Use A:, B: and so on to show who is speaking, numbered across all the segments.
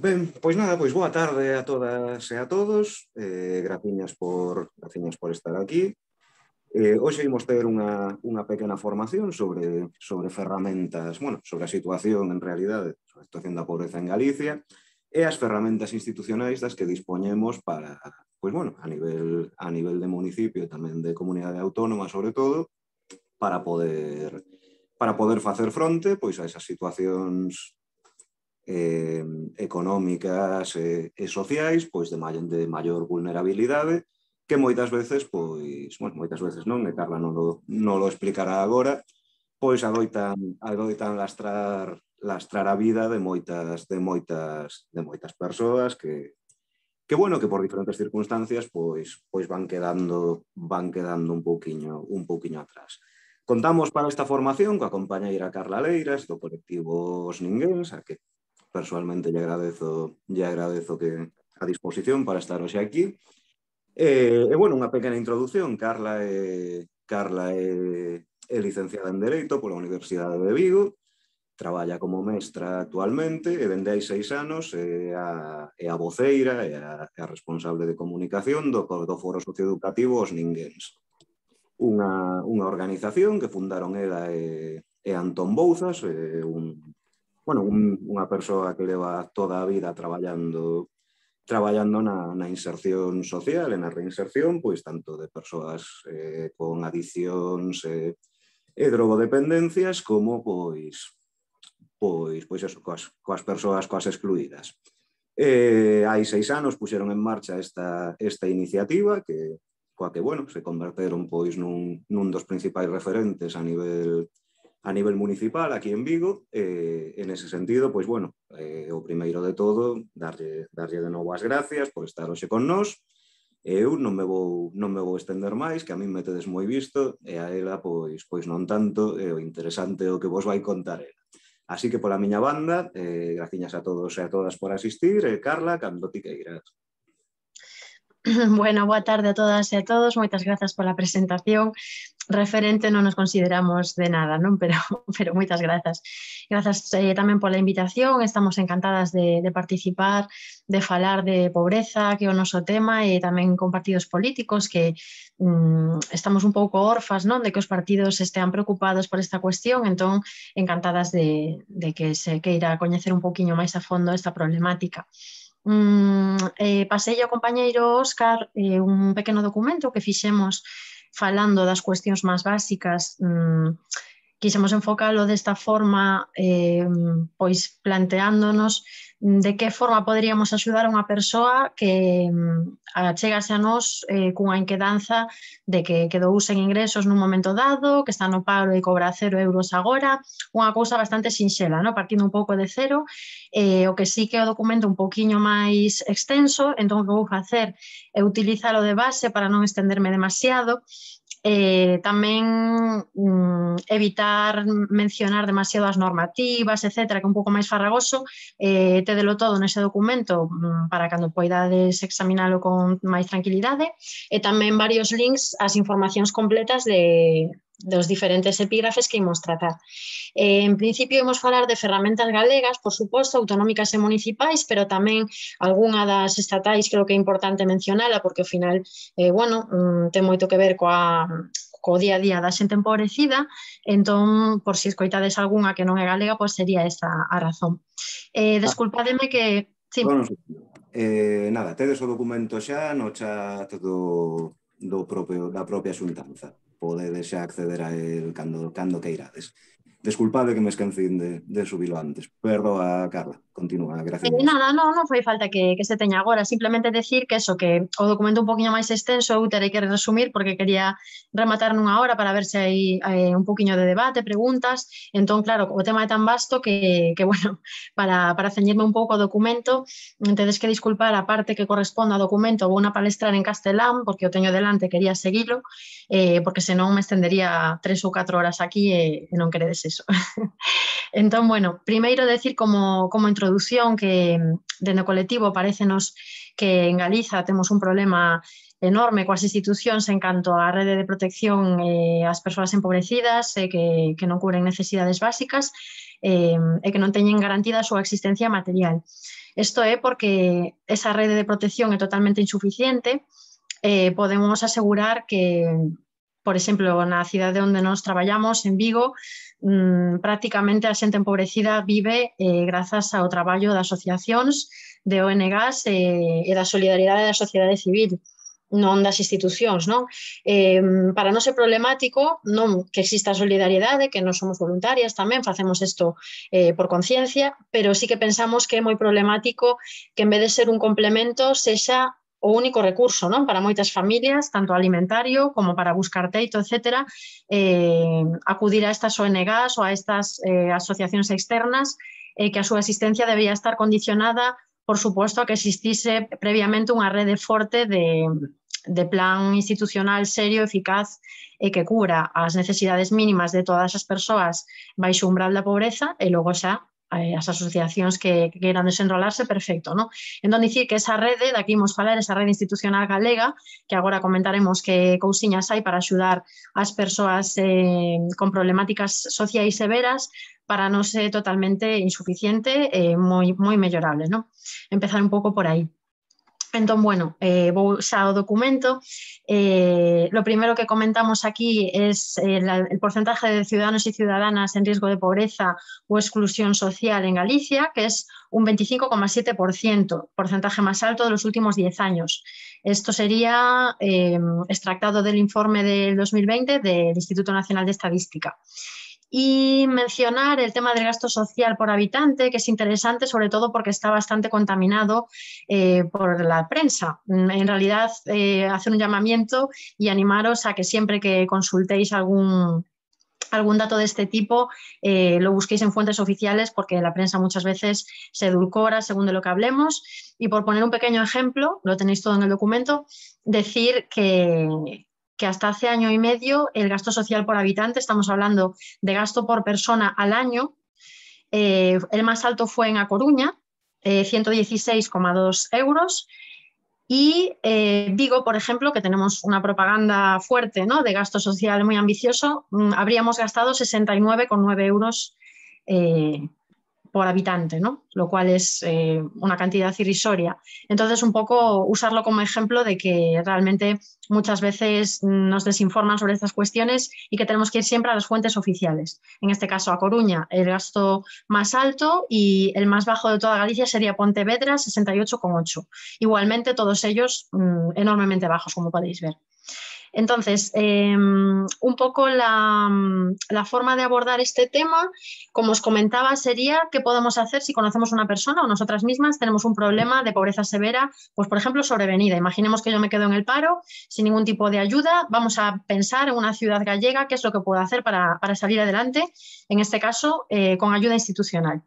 A: Ben, pois nada, pois boa tarde a todas e a todos. Graciñas por estar aquí. Hoxe imos ter unha pequena formación sobre ferramentas, sobre a situación en realidade, sobre a situación da pobreza en Galicia e as ferramentas institucionais das que dispoñemos para, a nivel de municipio e tamén de comunidade autónoma, sobre todo, para poder facer fronte pois a esas situacións económicas e sociais pois de maior vulnerabilidade que moitas veces, moitas veces non, e Carla non lo explicará agora, pois adoitan lastrar a vida de moitas persoas que por diferentes circunstancias pois van quedando un pouquiño atrás. Contamos para esta formación coa compañeira Carla Leiras do colectivo Os Ninguéns, a que personalmente lle agradezo que a disposición para estar hoxe aquí. Unha pequena introducción. Carla é licenciada en Dereito pola Universidade de Vigo, traballa como mestra actualmente e dende hai 6 anos é a voceira e a responsable de comunicación do Foro Socioeducativo Os Ninguéns, unha organización que fundaron ela e Antón Bouzas, unha persoa que leva toda a vida traballando na inserción social e na reinserción, pois tanto de persoas con adiccións e drogodependencias como coas persoas coas excluídas. Hai 6 anos puxeron en marcha esta iniciativa coa que se converteron nun dos principais referentes a nivel municipal aquí en Vigo. En ese sentido, o primeiro de todo, darlle de novo as gracias por estar hoxe con nós. Eu non me vou estender máis, que a min me tedes moi visto, e a ela pois non tanto, e o interesante é o que vos vai contar ela. Así que pola miña banda, graciñas a todos e a todas por asistir, e Carla, cando ti queiras.
B: Bueno, boa tarde a todas e a todos, moitas grazas pola presentación. Referente non nos consideramos de nada, non? Pero moitas grazas. Grazas tamén pola invitación, estamos encantadas de participar, de falar de pobreza, que é o noso tema, e tamén con partidos políticos que estamos un pouco orfas, non? De que os partidos estean preocupados por esta cuestión, entón encantadas de que se queira coñecer un pouquiño máis a fondo esta problemática. Pasei ao compañeiro Óscar un pequeno documento que fixemos falando das cuestións máis básicas. Quixemos enfocalo desta forma, pois planteándonos de que forma poderíamos axudar a unha persoa que achégase a nós cunha inquedanza de que quedou sen ingresos nun momento dado, que está no paro e cobra 0 euros agora, unha cousa bastante sinxela, partindo un pouco de cero. O que sí que é o documento un pouquiño máis extenso, entón o que vou facer é utilizalo de base para non estenderme demasiado. Tamén evitar mencionar demasiado as normativas, etcétera, que é un pouco máis farragoso. Tédelo todo nese documento para cando poidades examinalo con máis tranquilidade, e tamén varios links ás informacións completas dos diferentes epígrafes que imos tratar. En principio imos falar de ferramentas galegas, por suposto, autonómicas e municipais, pero tamén algunha das estatais creo que é importante mencionala, porque ao final, ten moito que ver co día a día da xente empobrecida. Entón, por si escoitades algunha que non é galega, pois sería esa a razón. Desculpademe que... Sí.
A: Nada, tedes o documento xa no chat da propia xuntanza. Podedes xa acceder a él cando queirades. Desculpade que me esquecín de subilo antes. Perdoa, Carla. Continúa, gracias.
B: Nada, non foi falta que se teña agora. Simplemente decir que o documento un poquinho máis extenso eu terei que resumir porque quería rematar nunha hora para ver se hai un poquinho de debate, preguntas. Entón, claro, o tema é tan vasto que para ceñirme un pouco ao documento, tedes que disculpar a parte que corresponde ao documento. Vou na palestrar en castelán porque o teño delante, quería seguilo, porque senón me estendería 3 ou 4 horas aquí e non queredes eso. Entón, bueno, primeiro decir como introdución que dende o colectivo parecenos que en Galiza temos un problema enorme coas institucións en canto á rede de protección ás persoas empobrecidas que non cubren necesidades básicas e que non teñen garantida a súa existencia material. Isto é porque esa rede de protección é totalmente insuficiente. Podemos asegurar que, por exemplo, na cidade onde nos traballamos, en Vigo, prácticamente a xente empobrecida vive grazas ao traballo de asociacións, de ONGs e da solidariedade da sociedade civil, non das institucións, non? Para non ser problemático, non que exista solidariedade, que non somos voluntarias tamén, facemos isto por conciencia, pero sí que pensamos que é moi problemático que en vez de ser un complemento sexa o único recurso, non? Para moitas familias, tanto alimentario como para buscar teito, etc., acudir a estas ONGs ou a estas asociacións externas que a súa existencia debía estar condicionada, por suposto, a que existise previamente unha rede forte de plan institucional serio, eficaz e que cubra as necesidades mínimas de todas as persoas baixo o umbral da pobreza e logo xa as asociacións que queiran desenrolarse, perfecto, non? Entón, dicir que esa rede, daqui imos falar, esa rede institucional galega, que agora comentaremos que cousiñas hai para axudar as persoas con problemáticas sociais severas, para non ser totalmente insuficiente e moi mellorable, non? Empezar un pouco por aí. Entón, bueno, vou xa ao documento. Lo primeiro que comentamos aquí es el porcentaje de ciudadanos y ciudadanas en riesgo de pobreza o exclusión social en Galicia, que es un 25,7%, porcentaje más alto de los últimos 10 años. Esto sería extractado del informe del 2020 del Instituto Nacional de Estadística. Y mencionar el tema del gasto social por habitante, que es interesante, sobre todo porque está bastante contaminado por la prensa. En realidad, hacer un llamamiento y animaros a que siempre que consultéis algún dato de este tipo, lo busquéis en fuentes oficiales, porque la prensa muchas veces se edulcora según de lo que hablemos. Y por poner un pequeño ejemplo, lo tenéis todo en el documento, decir que hasta hace año y medio el gasto social por habitante, estamos hablando de gasto por persona al año, el más alto fue en A Coruña, 116,2 euros, y Vigo, por ejemplo, que tenemos una propaganda fuerte, ¿no?, de gasto social muy ambicioso, habríamos gastado 69,9 euros por habitante, ¿no?, lo cual es una cantidad irrisoria. Entonces, un poco usarlo como ejemplo de que realmente muchas veces nos desinforman sobre estas cuestiones y que tenemos que ir siempre a las fuentes oficiales. En este caso, A Coruña, el gasto más alto, y el más bajo de toda Galicia sería Pontevedra, 68,8. Igualmente, todos ellos enormemente bajos, como podéis ver. Entonces, un poco la forma de abordar este tema, como os comentaba, sería qué podemos hacer si conocemos una persona o nosotras mismas tenemos un problema de pobreza severa, pues por ejemplo sobrevenida. Imaginemos que yo me quedo en el paro sin ningún tipo de ayuda. Vamos a pensar en una ciudad gallega qué es lo que puedo hacer para salir adelante, en este caso con ayuda institucional.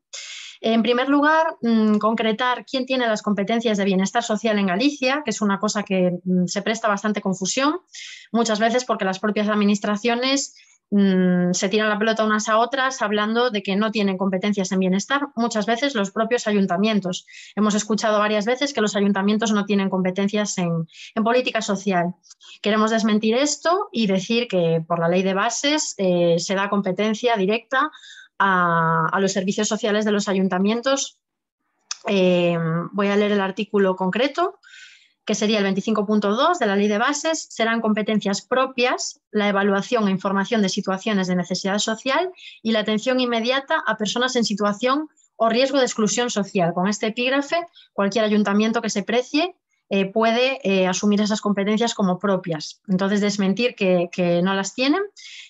B: En primer lugar, concretar quién tiene las competencias de bienestar social en Galicia, que es una cosa que se presta bastante confusión, muchas veces porque las propias administraciones se tiran la pelota unas a otras hablando de que no tienen competencias en bienestar, muchas veces los propios ayuntamientos. Hemos escuchado varias veces que los ayuntamientos no tienen competencias en política social. Queremos desmentir esto y decir que por la ley de bases se da competencia directa a los servicios sociales de los ayuntamientos. Voy a leer el artículo concreto, que sería el 25.2 de la Ley de Bases. Serán competencias propias la evaluación e información de situaciones de necesidad social y la atención inmediata a personas en situación o riesgo de exclusión social. Con este epígrafe, cualquier ayuntamiento que se precie puede asumir esas competencias como propias. Entonces, desmentir que no las tienen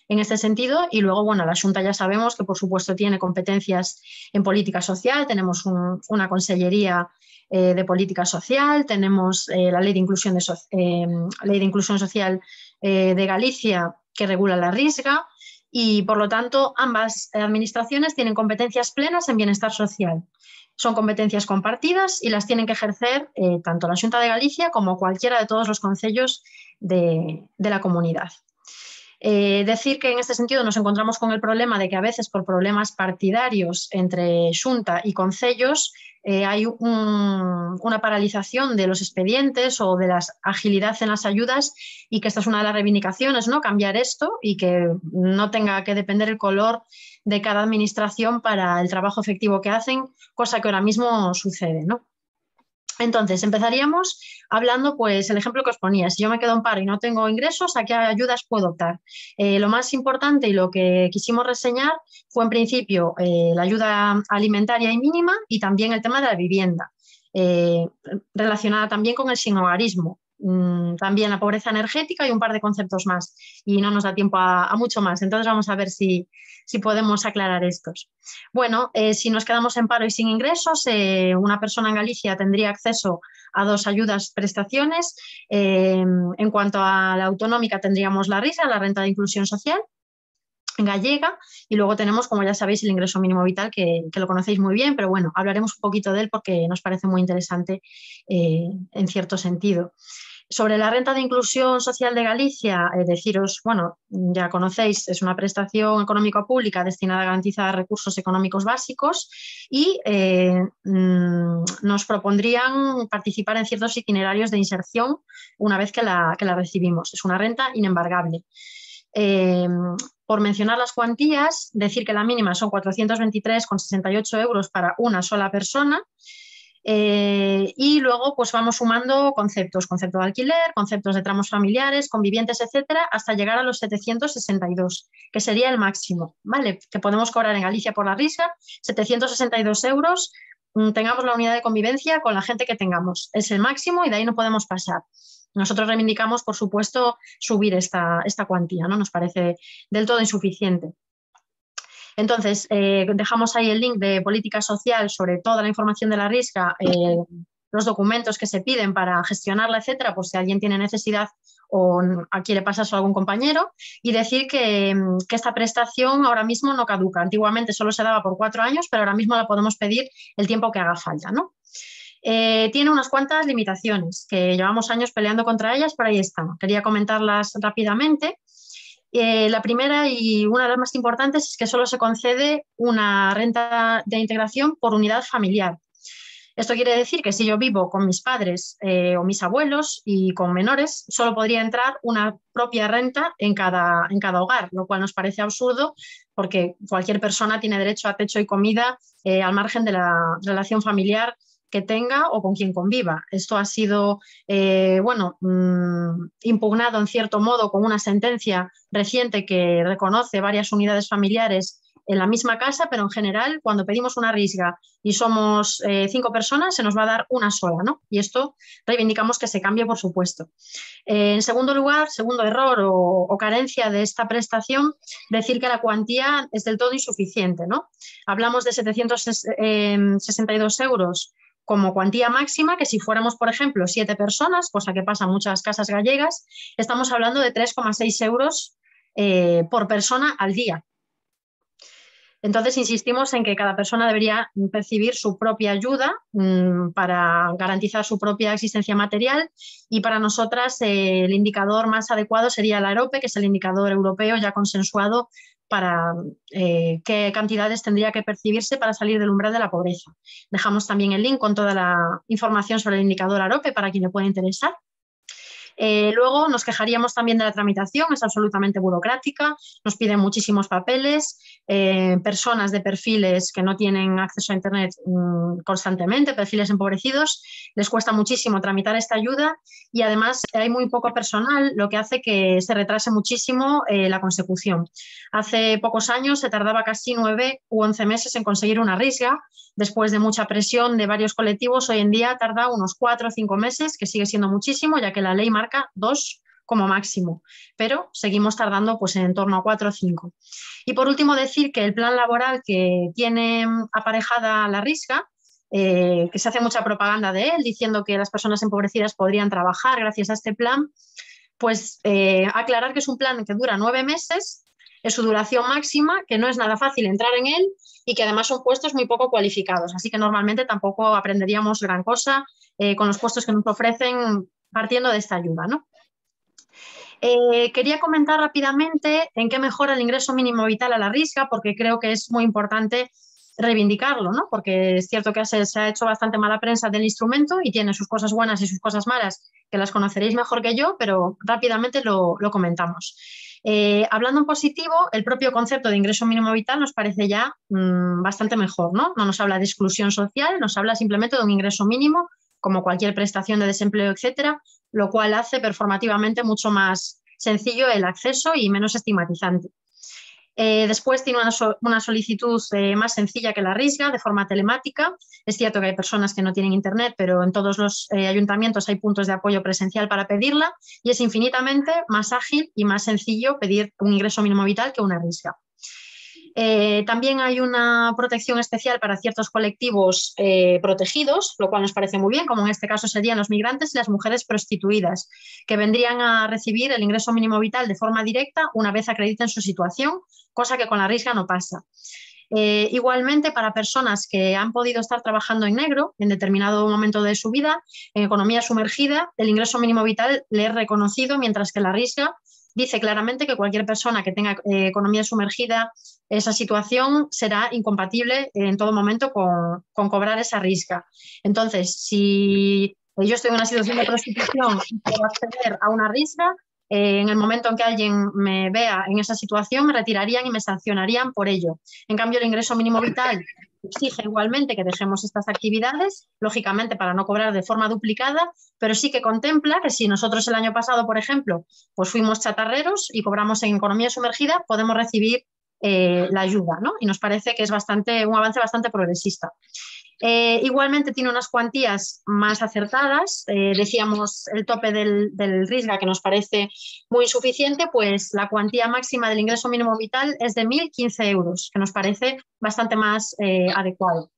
B: en este sentido. Y luego, bueno, la Xunta ya sabemos que, por supuesto, tiene competencias en política social. Tenemos una consellería de política social, tenemos la Ley de Inclusión, Social de Galicia, que regula la Risga, y, por lo tanto, ambas administraciones tienen competencias plenas en bienestar social. Son competencias compartidas y las tienen que ejercer tanto la Xunta de Galicia como cualquiera de todos los concellos de la comunidad. Decir que en este sentido nos encontramos con el problema de que a veces por problemas partidarios entre Xunta y concellos hay una paralización de los expedientes o de la agilidad en las ayudas, y que esta es una de las reivindicaciones, ¿no? Cambiar esto y que no tenga que depender el color de cada administración para el trabajo efectivo que hacen, cosa que ahora mismo sucede, ¿no? Entonces, empezaríamos hablando, pues, el ejemplo que os ponía. Si yo me quedo en paro y no tengo ingresos, ¿a qué ayudas puedo optar? Lo más importante y lo que quisimos reseñar fue, en principio, la ayuda alimentaria y mínima, y también el tema de la vivienda, relacionada también con el sinhogarismo. También la pobreza energética y un par de conceptos más. Y no nos da tiempo a mucho más. Entonces, vamos a ver si podemos aclarar estos. Bueno, si nos quedamos en paro y sin ingresos, una persona en Galicia tendría acceso a 2 ayudas prestaciones. En cuanto a la autonómica, tendríamos la RISA, la renta de inclusión social gallega, y luego tenemos, como ya sabéis, el ingreso mínimo vital, que lo conocéis muy bien, pero bueno, hablaremos un poquito de él porque nos parece muy interesante en cierto sentido. Sobre la renta de inclusión social de Galicia, deciros, bueno, ya conocéis, es una prestación económica pública destinada a garantizar recursos económicos básicos, y nos propondrían participar en ciertos itinerarios de inserción una vez que la recibimos. Es una renta inembargable. Por mencionar las cuantías, decir que la mínima son 423,68 euros para una sola persona. Y luego pues vamos sumando concepto de alquiler, conceptos de tramos familiares, convivientes, etcétera, hasta llegar a los 762, que sería el máximo, ¿vale? Que podemos cobrar en Galicia por la risa, 762 euros, tengamos la unidad de convivencia con la gente que tengamos. Es el máximo y de ahí no podemos pasar. Nosotros reivindicamos, por supuesto, subir esta cuantía, ¿no? Nos parece del todo insuficiente. Entonces, dejamos ahí el link de política social sobre toda la información de la RISCA, los documentos que se piden para gestionarla, etcétera, por si alguien tiene necesidad o quiere pasárselo a algún compañero, y decir que esta prestación ahora mismo no caduca. Antiguamente solo se daba por 4 años, pero ahora mismo la podemos pedir el tiempo que haga falta, ¿no? Tiene unas cuantas limitaciones que llevamos años peleando contra ellas, pero ahí están. Quería comentarlas rápidamente. La primera y una de las más importantes es que solo se concede una renta de integración por unidad familiar. Esto quiere decir que si yo vivo con mis padres o mis abuelos y con menores, solo podría entrar una propia renta en cada hogar, lo cual nos parece absurdo porque cualquier persona tiene derecho a techo y comida al margen de la relación familiar que tenga o con quien conviva. Esto ha sido impugnado en cierto modo con una sentencia reciente que reconoce varias unidades familiares en la misma casa, pero en general cuando pedimos una risga y somos 5 personas se nos va a dar una sola, ¿no? Y esto reivindicamos que se cambie, por supuesto. En segundo lugar, segundo error o carencia de esta prestación, decir que la cuantía es del todo insuficiente, ¿no? Hablamos de 762 euros como cuantía máxima, que si fuéramos, por ejemplo, 7 personas, cosa que pasa en muchas casas gallegas, estamos hablando de 3,6 euros por persona al día. Entonces, insistimos en que cada persona debería percibir su propia ayuda para garantizar su propia existencia material, y para nosotras el indicador más adecuado sería el AROPE, que es el indicador europeo ya consensuado para qué cantidades tendría que percibirse para salir del umbral de la pobreza. Dejamos también el link con toda la información sobre el indicador AROPE para quien le pueda interesar. Luego nos quejaríamos también de la tramitación, es absolutamente burocrática, nos piden muchísimos papeles, personas de perfiles que no tienen acceso a Internet constantemente, perfiles empobrecidos, les cuesta muchísimo tramitar esta ayuda, y además hay muy poco personal, lo que hace que se retrase muchísimo la consecución. Hace pocos años se tardaba casi 9 u 11 meses en conseguir una risga. Después de mucha presión de varios colectivos, hoy en día tarda unos 4 o 5 meses, que sigue siendo muchísimo, ya que la ley marca 2 como máximo, pero seguimos tardando pues en torno a 4 o 5. Y por último, decir que el plan laboral que tiene aparejada la risga, que se hace mucha propaganda de él, diciendo que las personas empobrecidas podrían trabajar gracias a este plan, pues aclarar que es un plan que dura 9 meses, es su duración máxima, que no es nada fácil entrar en él y que además son puestos muy poco cualificados, así que normalmente tampoco aprenderíamos gran cosa con los puestos que nos ofrecen partiendo de esta ayuda, ¿no? Quería comentar rápidamente en qué mejora el ingreso mínimo vital a la Risga, porque creo que es muy importante reivindicarlo, ¿no? Porque es cierto que se ha hecho bastante mala prensa del instrumento y tiene sus cosas buenas y sus cosas malas, que las conoceréis mejor que yo, pero rápidamente lo comentamos. Hablando en positivo, el propio concepto de ingreso mínimo vital nos parece ya bastante mejor, ¿no? No nos habla de exclusión social, nos habla simplemente de un ingreso mínimo, como cualquier prestación de desempleo, etcétera, lo cual hace performativamente mucho más sencillo el acceso y menos estigmatizante. Después tiene una solicitud más sencilla que la Risga, de forma telemática. Es cierto que hay personas que no tienen internet, pero en todos los ayuntamientos hay puntos de apoyo presencial para pedirla y es infinitamente más ágil y más sencillo pedir un ingreso mínimo vital que una Risga. También hay una protección especial para ciertos colectivos protegidos, lo cual nos parece muy bien, como en este caso serían los migrantes y las mujeres prostituidas, que vendrían a recibir el ingreso mínimo vital de forma directa una vez acrediten su situación, cosa que con la Risga no pasa. Igualmente, para personas que han podido estar trabajando en negro en determinado momento de su vida, en economía sumergida, el ingreso mínimo vital le es reconocido, mientras que la Risga dice claramente que cualquier persona que tenga economía sumergida, esa situación será incompatible en todo momento con cobrar esa Risga. Entonces, si yo estoy en una situación de prostitución y quiero acceder a una Risga, en el momento en que alguien me vea en esa situación, me retirarían y me sancionarían por ello. En cambio, el ingreso mínimo vital exige igualmente que dejemos estas actividades, lógicamente para no cobrar de forma duplicada, pero sí que contempla que si nosotros el año pasado, por ejemplo, pues fuimos chatarreros y cobramos en economía sumergida, podemos recibir la ayuda, ¿no? Y nos parece que es un avance bastante progresista. Igualmente tiene unas cuantías más acertadas. Decíamos el tope del Risga, que nos parece muy insuficiente, pues la cuantía máxima del ingreso mínimo vital es de 1.015 euros, que nos parece bastante más adecuado.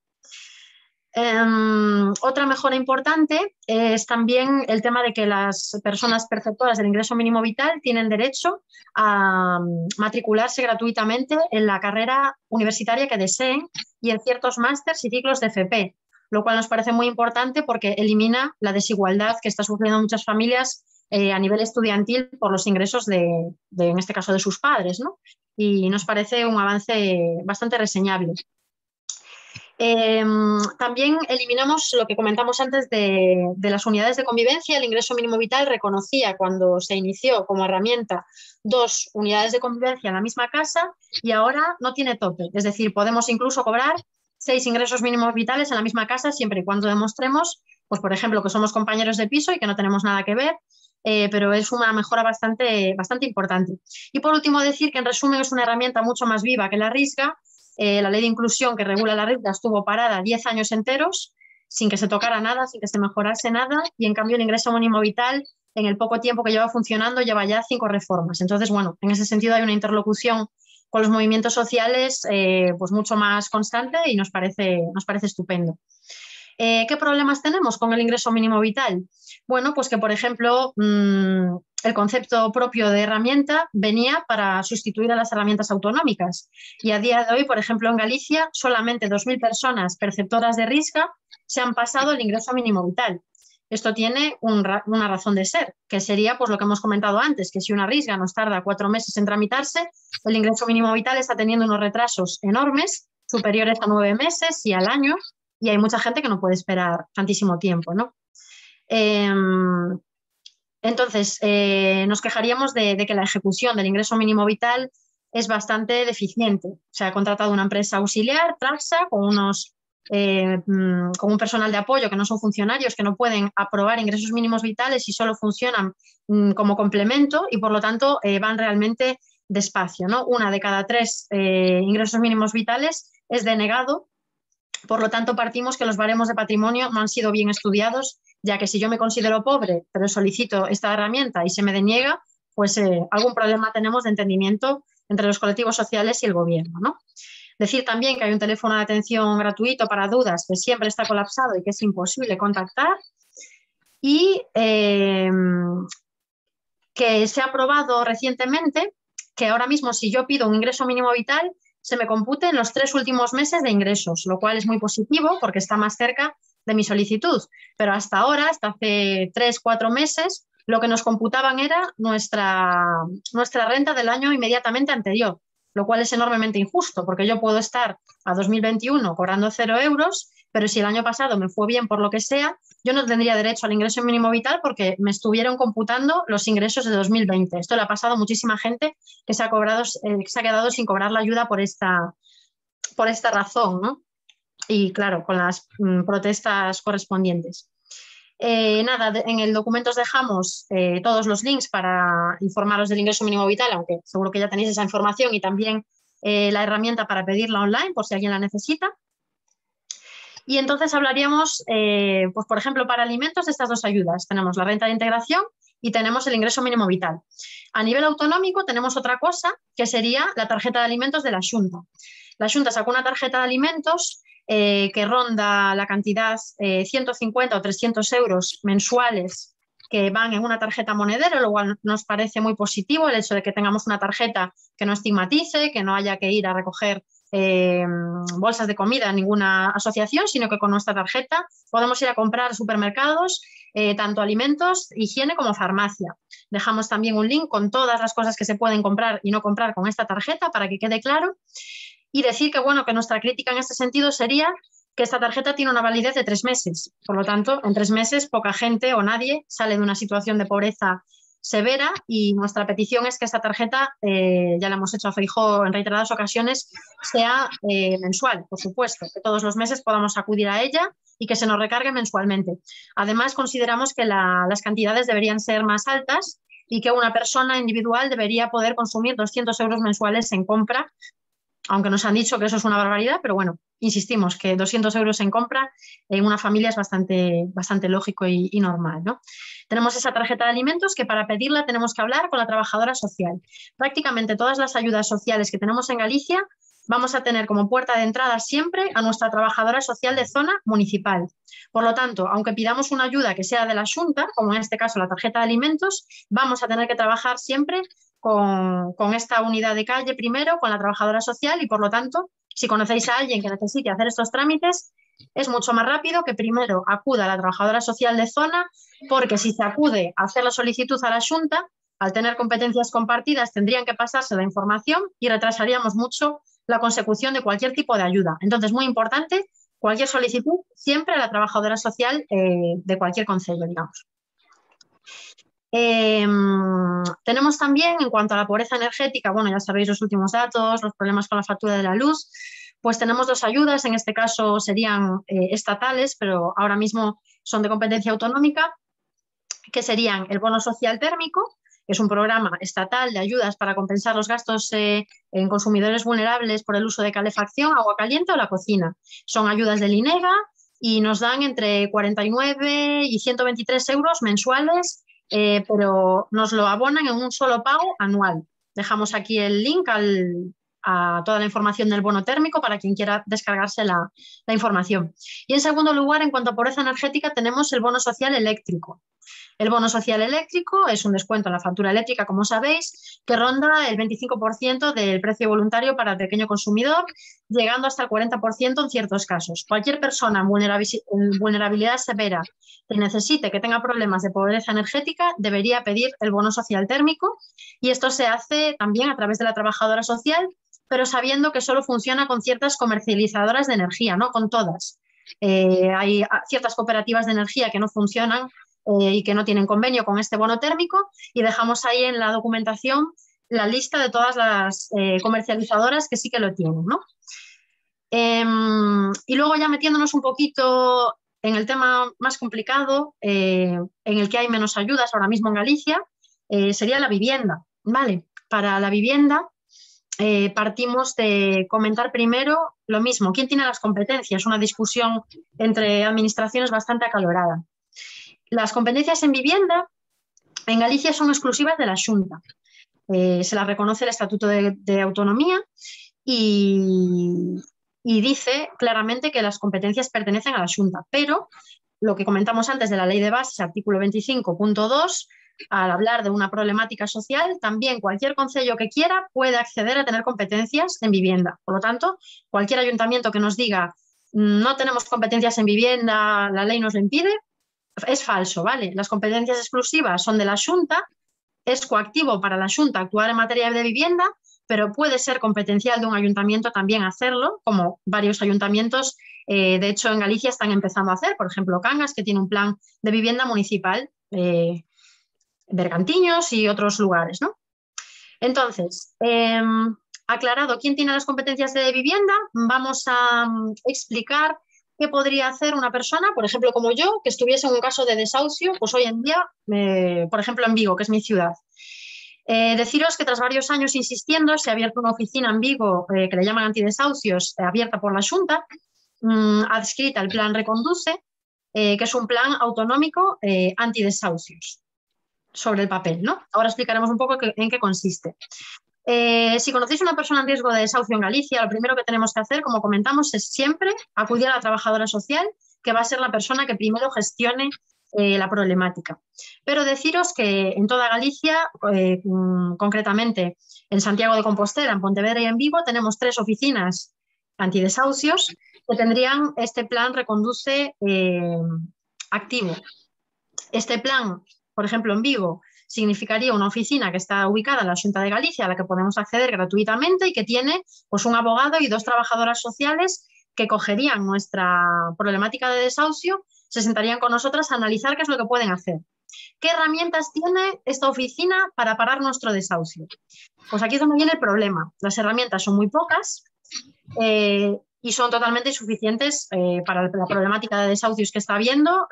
B: Otra mejora importante es también el tema de que las personas perceptoras del ingreso mínimo vital tienen derecho a matricularse gratuitamente en la carrera universitaria que deseen y en ciertos másters y ciclos de FP, lo cual nos parece muy importante porque elimina la desigualdad que está sufriendo muchas familias a nivel estudiantil por los ingresos en este caso, de sus padres, ¿no? Y nos parece un avance bastante reseñable. También eliminamos lo que comentamos antes de las unidades de convivencia. El ingreso mínimo vital reconocía cuando se inició como herramienta 2 unidades de convivencia en la misma casa y ahora no tiene tope. Es decir, podemos incluso cobrar 6 ingresos mínimos vitales en la misma casa siempre y cuando demostremos, pues, por ejemplo, que somos compañeros de piso y que no tenemos nada que ver. Pero es una mejora bastante importante. Y por último, decir que en resumen es una herramienta mucho más viva que la Risga. La ley de inclusión que regula la Risga estuvo parada 10 años enteros sin que se tocara nada, sin que se mejorase nada, y en cambio el ingreso mínimo vital, en el poco tiempo que lleva funcionando, lleva ya 5 reformas. Entonces, bueno, en ese sentido hay una interlocución con los movimientos sociales pues mucho más constante y nos parece estupendo. ¿Qué problemas tenemos con el ingreso mínimo vital? Bueno, pues que, por ejemplo, el concepto propio de herramienta venía para sustituir a las herramientas autonómicas y a día de hoy, por ejemplo, en Galicia, solamente 2.000 personas perceptoras de Risga se han pasado el ingreso mínimo vital. Esto tiene una razón de ser, que sería pues lo que hemos comentado antes, que si una Risga nos tarda 4 meses en tramitarse, el ingreso mínimo vital está teniendo unos retrasos enormes, superiores a 9 meses y al año, y hay mucha gente que no puede esperar tantísimo tiempo, ¿no? Entonces, nos quejaríamos de que la ejecución del ingreso mínimo vital es bastante deficiente. Se ha contratado una empresa auxiliar, Traxa, con un personal de apoyo que no son funcionarios, que no pueden aprobar ingresos mínimos vitales y solo funcionan como complemento y, por lo tanto, van realmente despacio, ¿no? 1 de cada 3 ingresos mínimos vitales es denegado. Por lo tanto, partimos que los baremos de patrimonio no han sido bien estudiados, ya que si yo me considero pobre, pero solicito esta herramienta y se me deniega, pues algún problema tenemos de entendimiento entre los colectivos sociales y el gobierno, ¿no? Decir también que hay un teléfono de atención gratuito para dudas que siempre está colapsado y que es imposible contactar y que se ha aprobado recientemente que ahora mismo si yo pido un ingreso mínimo vital se me compute en los 3 últimos meses de ingresos, lo cual es muy positivo porque está más cerca de mi solicitud. Pero hasta ahora, hasta hace 3-4 meses, lo que nos computaban era nuestra renta del año inmediatamente anterior, lo cual es enormemente injusto, porque yo puedo estar a 2021 cobrando 0 euros, pero si el año pasado me fue bien por lo que sea, yo no tendría derecho al ingreso mínimo vital porque me estuvieron computando los ingresos de 2020. Esto le ha pasado a muchísima gente que se ha quedado sin cobrar la ayuda por esta razón, ¿no? Y claro, con las protestas correspondientes. Nada, en el documento os dejamos todos los links para informaros del ingreso mínimo vital, aunque seguro que ya tenéis esa información, y también la herramienta para pedirla online por si alguien la necesita. Y entonces hablaríamos, pues por ejemplo, para alimentos de estas dos ayudas. Tenemos la renta de integración y tenemos el ingreso mínimo vital. A nivel autonómico tenemos otra cosa, que sería la tarjeta de alimentos de la Xunta. La Xunta sacó una tarjeta de alimentos que ronda la cantidad 150 o 300 euros mensuales que van en una tarjeta monedero, lo cual nos parece muy positivo el hecho de que tengamos una tarjeta que no estigmatice, que no haya que ir a recoger bolsas de comida en ninguna asociación, sino que con nuestra tarjeta podemos ir a comprar supermercados, tanto alimentos, higiene como farmacia. Dejamos también un link con todas las cosas que se pueden comprar y no comprar con esta tarjeta para que quede claro. Y decir que, bueno, que nuestra crítica en este sentido sería que esta tarjeta tiene una validez de 3 meses. Por lo tanto, en 3 meses poca gente o nadie sale de una situación de pobreza severa, y nuestra petición es que esta tarjeta, ya la hemos hecho a Feijóo en reiteradas ocasiones, sea mensual, por supuesto, que todos los meses podamos acudir a ella y que se nos recargue mensualmente. Además, consideramos que las cantidades deberían ser más altas y que una persona individual debería poder consumir 200 euros mensuales en compra, aunque nos han dicho que eso es una barbaridad, pero bueno, insistimos que 200 euros en compra en una familia es bastante lógico y normal, ¿no? Tenemos esa tarjeta de alimentos que para pedirla tenemos que hablar con la trabajadora social. Prácticamente todas las ayudas sociales que tenemos en Galicia vamos a tener como puerta de entrada siempre a nuestra trabajadora social de zona municipal. Por lo tanto, aunque pidamos una ayuda que sea de la Xunta, como en este caso la tarjeta de alimentos, vamos a tener que trabajar siempre con esta unidad de calle primero, con la trabajadora social, y por lo tanto, si conocéis a alguien que necesite hacer estos trámites, es mucho más rápido que primero acuda a la trabajadora social de zona, porque si se acude a hacer la solicitud a la Xunta, al tener competencias compartidas tendrían que pasarse la información y retrasaríamos mucho la consecución de cualquier tipo de ayuda. Entonces, muy importante, cualquier solicitud siempre a la trabajadora social de cualquier concello, digamos. Tenemos también, en cuanto a la pobreza energética, bueno, ya sabéis los últimos datos, los problemas con la factura de la luz, pues tenemos dos ayudas, en este caso serían estatales, pero ahora mismo son de competencia autonómica, que serían el bono social térmico, que es un programa estatal de ayudas para compensar los gastos en consumidores vulnerables por el uso de calefacción, agua caliente o la cocina. Son ayudas del INEGA y nos dan entre 49 y 123 euros mensuales, pero nos lo abonan en un solo pago anual. Dejamos aquí el link a toda la información del bono térmico para quien quiera descargarse la información. Y en segundo lugar, en cuanto a pobreza energética, tenemos el bono social eléctrico. El bono social eléctrico es un descuento en la factura eléctrica, como sabéis, que ronda el 25% del precio voluntario para el pequeño consumidor, llegando hasta el 40% en ciertos casos. Cualquier persona en vulnerabilidad severa que necesite, que tenga problemas de pobreza energética, debería pedir el bono social térmico, y esto se hace también a través de la trabajadora social, pero sabiendo que solo funciona con ciertas comercializadoras de energía, no con todas. Hay ciertas cooperativas de energía que no funcionan y que no tienen convenio con este bono térmico, y dejamos ahí en la documentación la lista de todas las comercializadoras que sí que lo tienen, ¿no? Y luego, ya metiéndonos un poquito en el tema más complicado, en el que hay menos ayudas ahora mismo en Galicia, sería la vivienda, ¿vale? Para la vivienda partimos de comentar primero lo mismo, ¿quién tiene las competencias? Una discusión entre administraciones bastante acalorada. Las competencias en vivienda en Galicia son exclusivas de la Xunta. Se las reconoce el Estatuto de Autonomía y dice claramente que las competencias pertenecen a la Xunta, pero lo que comentamos antes de la Ley de Bases, artículo 25.2, al hablar de una problemática social, también cualquier concello que quiera puede acceder a tener competencias en vivienda. Por lo tanto, cualquier ayuntamiento que nos diga no tenemos competencias en vivienda, la ley nos lo impide, es falso, ¿vale? Las competencias exclusivas son de la Xunta, es coactivo para la Xunta actuar en materia de vivienda, pero puede ser competencial de un ayuntamiento también hacerlo, como varios ayuntamientos, de hecho en Galicia están empezando a hacer, por ejemplo Cangas, que tiene un plan de vivienda municipal, Bergantiños y otros lugares, ¿no? Entonces, aclarado quién tiene las competencias de vivienda, vamos a explicar qué podría hacer una persona, por ejemplo, como yo, que estuviese en un caso de desahucio, pues hoy en día, por ejemplo, en Vigo, que es mi ciudad. Deciros que tras varios años insistiendo, se ha abierto una oficina en Vigo que le llaman antidesahucios, abierta por la Xunta, adscrita al plan Reconduce, que es un plan autonómico antidesahucios, sobre el papel, ¿no? Ahora explicaremos un poco en qué consiste. Si conocéis a una persona en riesgo de desahucio en Galicia, lo primero que tenemos que hacer, como comentamos, es siempre acudir a la trabajadora social, que va a ser la persona que primero gestione la problemática. Pero deciros que en toda Galicia, concretamente en Santiago de Compostela, en Pontevedra y en Vigo, tenemos 3 oficinas antidesahucios que tendrían este plan Reconduce activo. Este plan, por ejemplo, en Vigo, significaría una oficina que está ubicada en la Xunta de Galicia, a la que podemos acceder gratuitamente y que tiene pues, un abogado y 2 trabajadoras sociales que cogerían nuestra problemática de desahucio, se sentarían con nosotras a analizar qué es lo que pueden hacer. ¿Qué herramientas tiene esta oficina para parar nuestro desahucio? Pues aquí es donde viene el problema. Las herramientas son muy pocas y son totalmente insuficientes para la problemática de desahucios que está habiendo.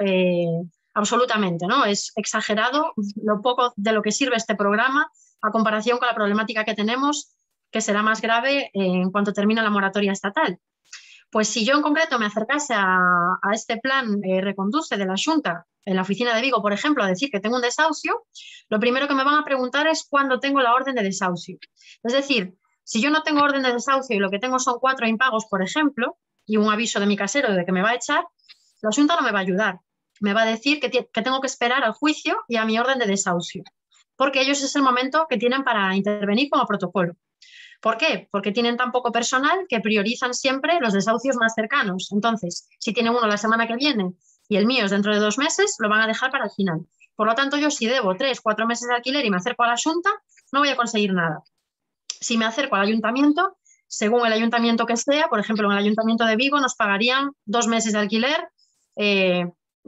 B: Absolutamente, ¿no? Es exagerado lo poco de lo que sirve este programa a comparación con la problemática que tenemos, que será más grave en cuanto termine la moratoria estatal. Pues si yo en concreto me acercase a este plan Reconduce de la Xunta, en la oficina de Vigo, por ejemplo, a decir que tengo un desahucio, lo primero que me van a preguntar es cuándo tengo la orden de desahucio. Es decir, si yo no tengo orden de desahucio y lo que tengo son 4 impagos, por ejemplo, y un aviso de mi casero de que me va a echar, la Xunta no me va a ayudar. Me va a decir que tengo que esperar al juicio y a mi orden de desahucio, porque ellos es el momento que tienen para intervenir como protocolo. ¿Por qué? Porque tienen tan poco personal que priorizan siempre los desahucios más cercanos. Entonces, si tienen uno la semana que viene y el mío es dentro de 2 meses, lo van a dejar para el final. Por lo tanto, yo si debo 3, 4 meses de alquiler y me acerco a la Xunta, no voy a conseguir nada. Si me acerco al ayuntamiento, según el ayuntamiento que sea, por ejemplo, en el ayuntamiento de Vigo nos pagarían 2 meses de alquiler,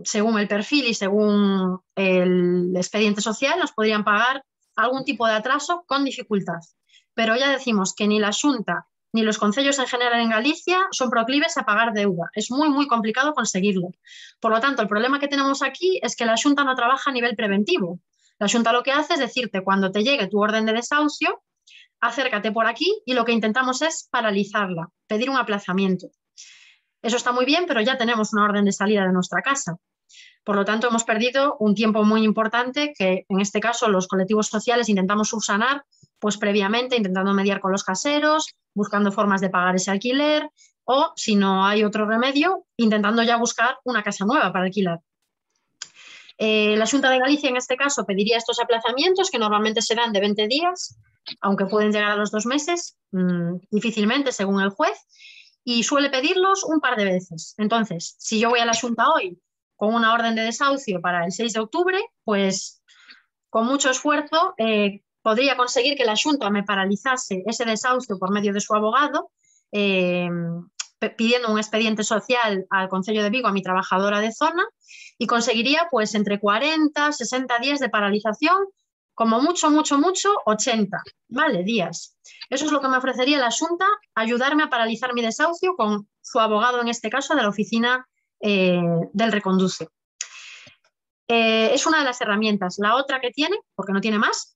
B: según el perfil y según el expediente social, nos podrían pagar algún tipo de atraso con dificultad. Pero ya decimos que ni la Xunta ni los concellos en general en Galicia son proclives a pagar deuda. Es muy, muy complicado conseguirlo. Por lo tanto, el problema que tenemos aquí es que la Xunta no trabaja a nivel preventivo. La Xunta lo que hace es decirte, cuando te llegue tu orden de desahucio, acércate por aquí y lo que intentamos es paralizarla, pedir un aplazamiento. Eso está muy bien, pero ya tenemos una orden de salida de nuestra casa. Por lo tanto, hemos perdido un tiempo muy importante que, en este caso, los colectivos sociales intentamos subsanar pues, previamente, intentando mediar con los caseros, buscando formas de pagar ese alquiler o, si no hay otro remedio, intentando ya buscar una casa nueva para alquilar. La Xunta de Galicia, en este caso, pediría estos aplazamientos que normalmente se dan de 20 días, aunque pueden llegar a los 2 meses, difícilmente, según el juez, y suele pedirlos un par de veces. Entonces, si yo voy a la Xunta hoy con una orden de desahucio para el 6 de octubre, pues con mucho esfuerzo podría conseguir que la Xunta me paralizase ese desahucio por medio de su abogado, pidiendo un expediente social al Concello de Vigo, a mi trabajadora de zona, y conseguiría pues entre 40, 60 días de paralización, como mucho, 80, ¿vale? Días. Eso es lo que me ofrecería la Xunta, ayudarme a paralizar mi desahucio con su abogado, en este caso, de la oficina del Reconduce. Es una de las herramientas. La otra que tiene, porque no tiene más,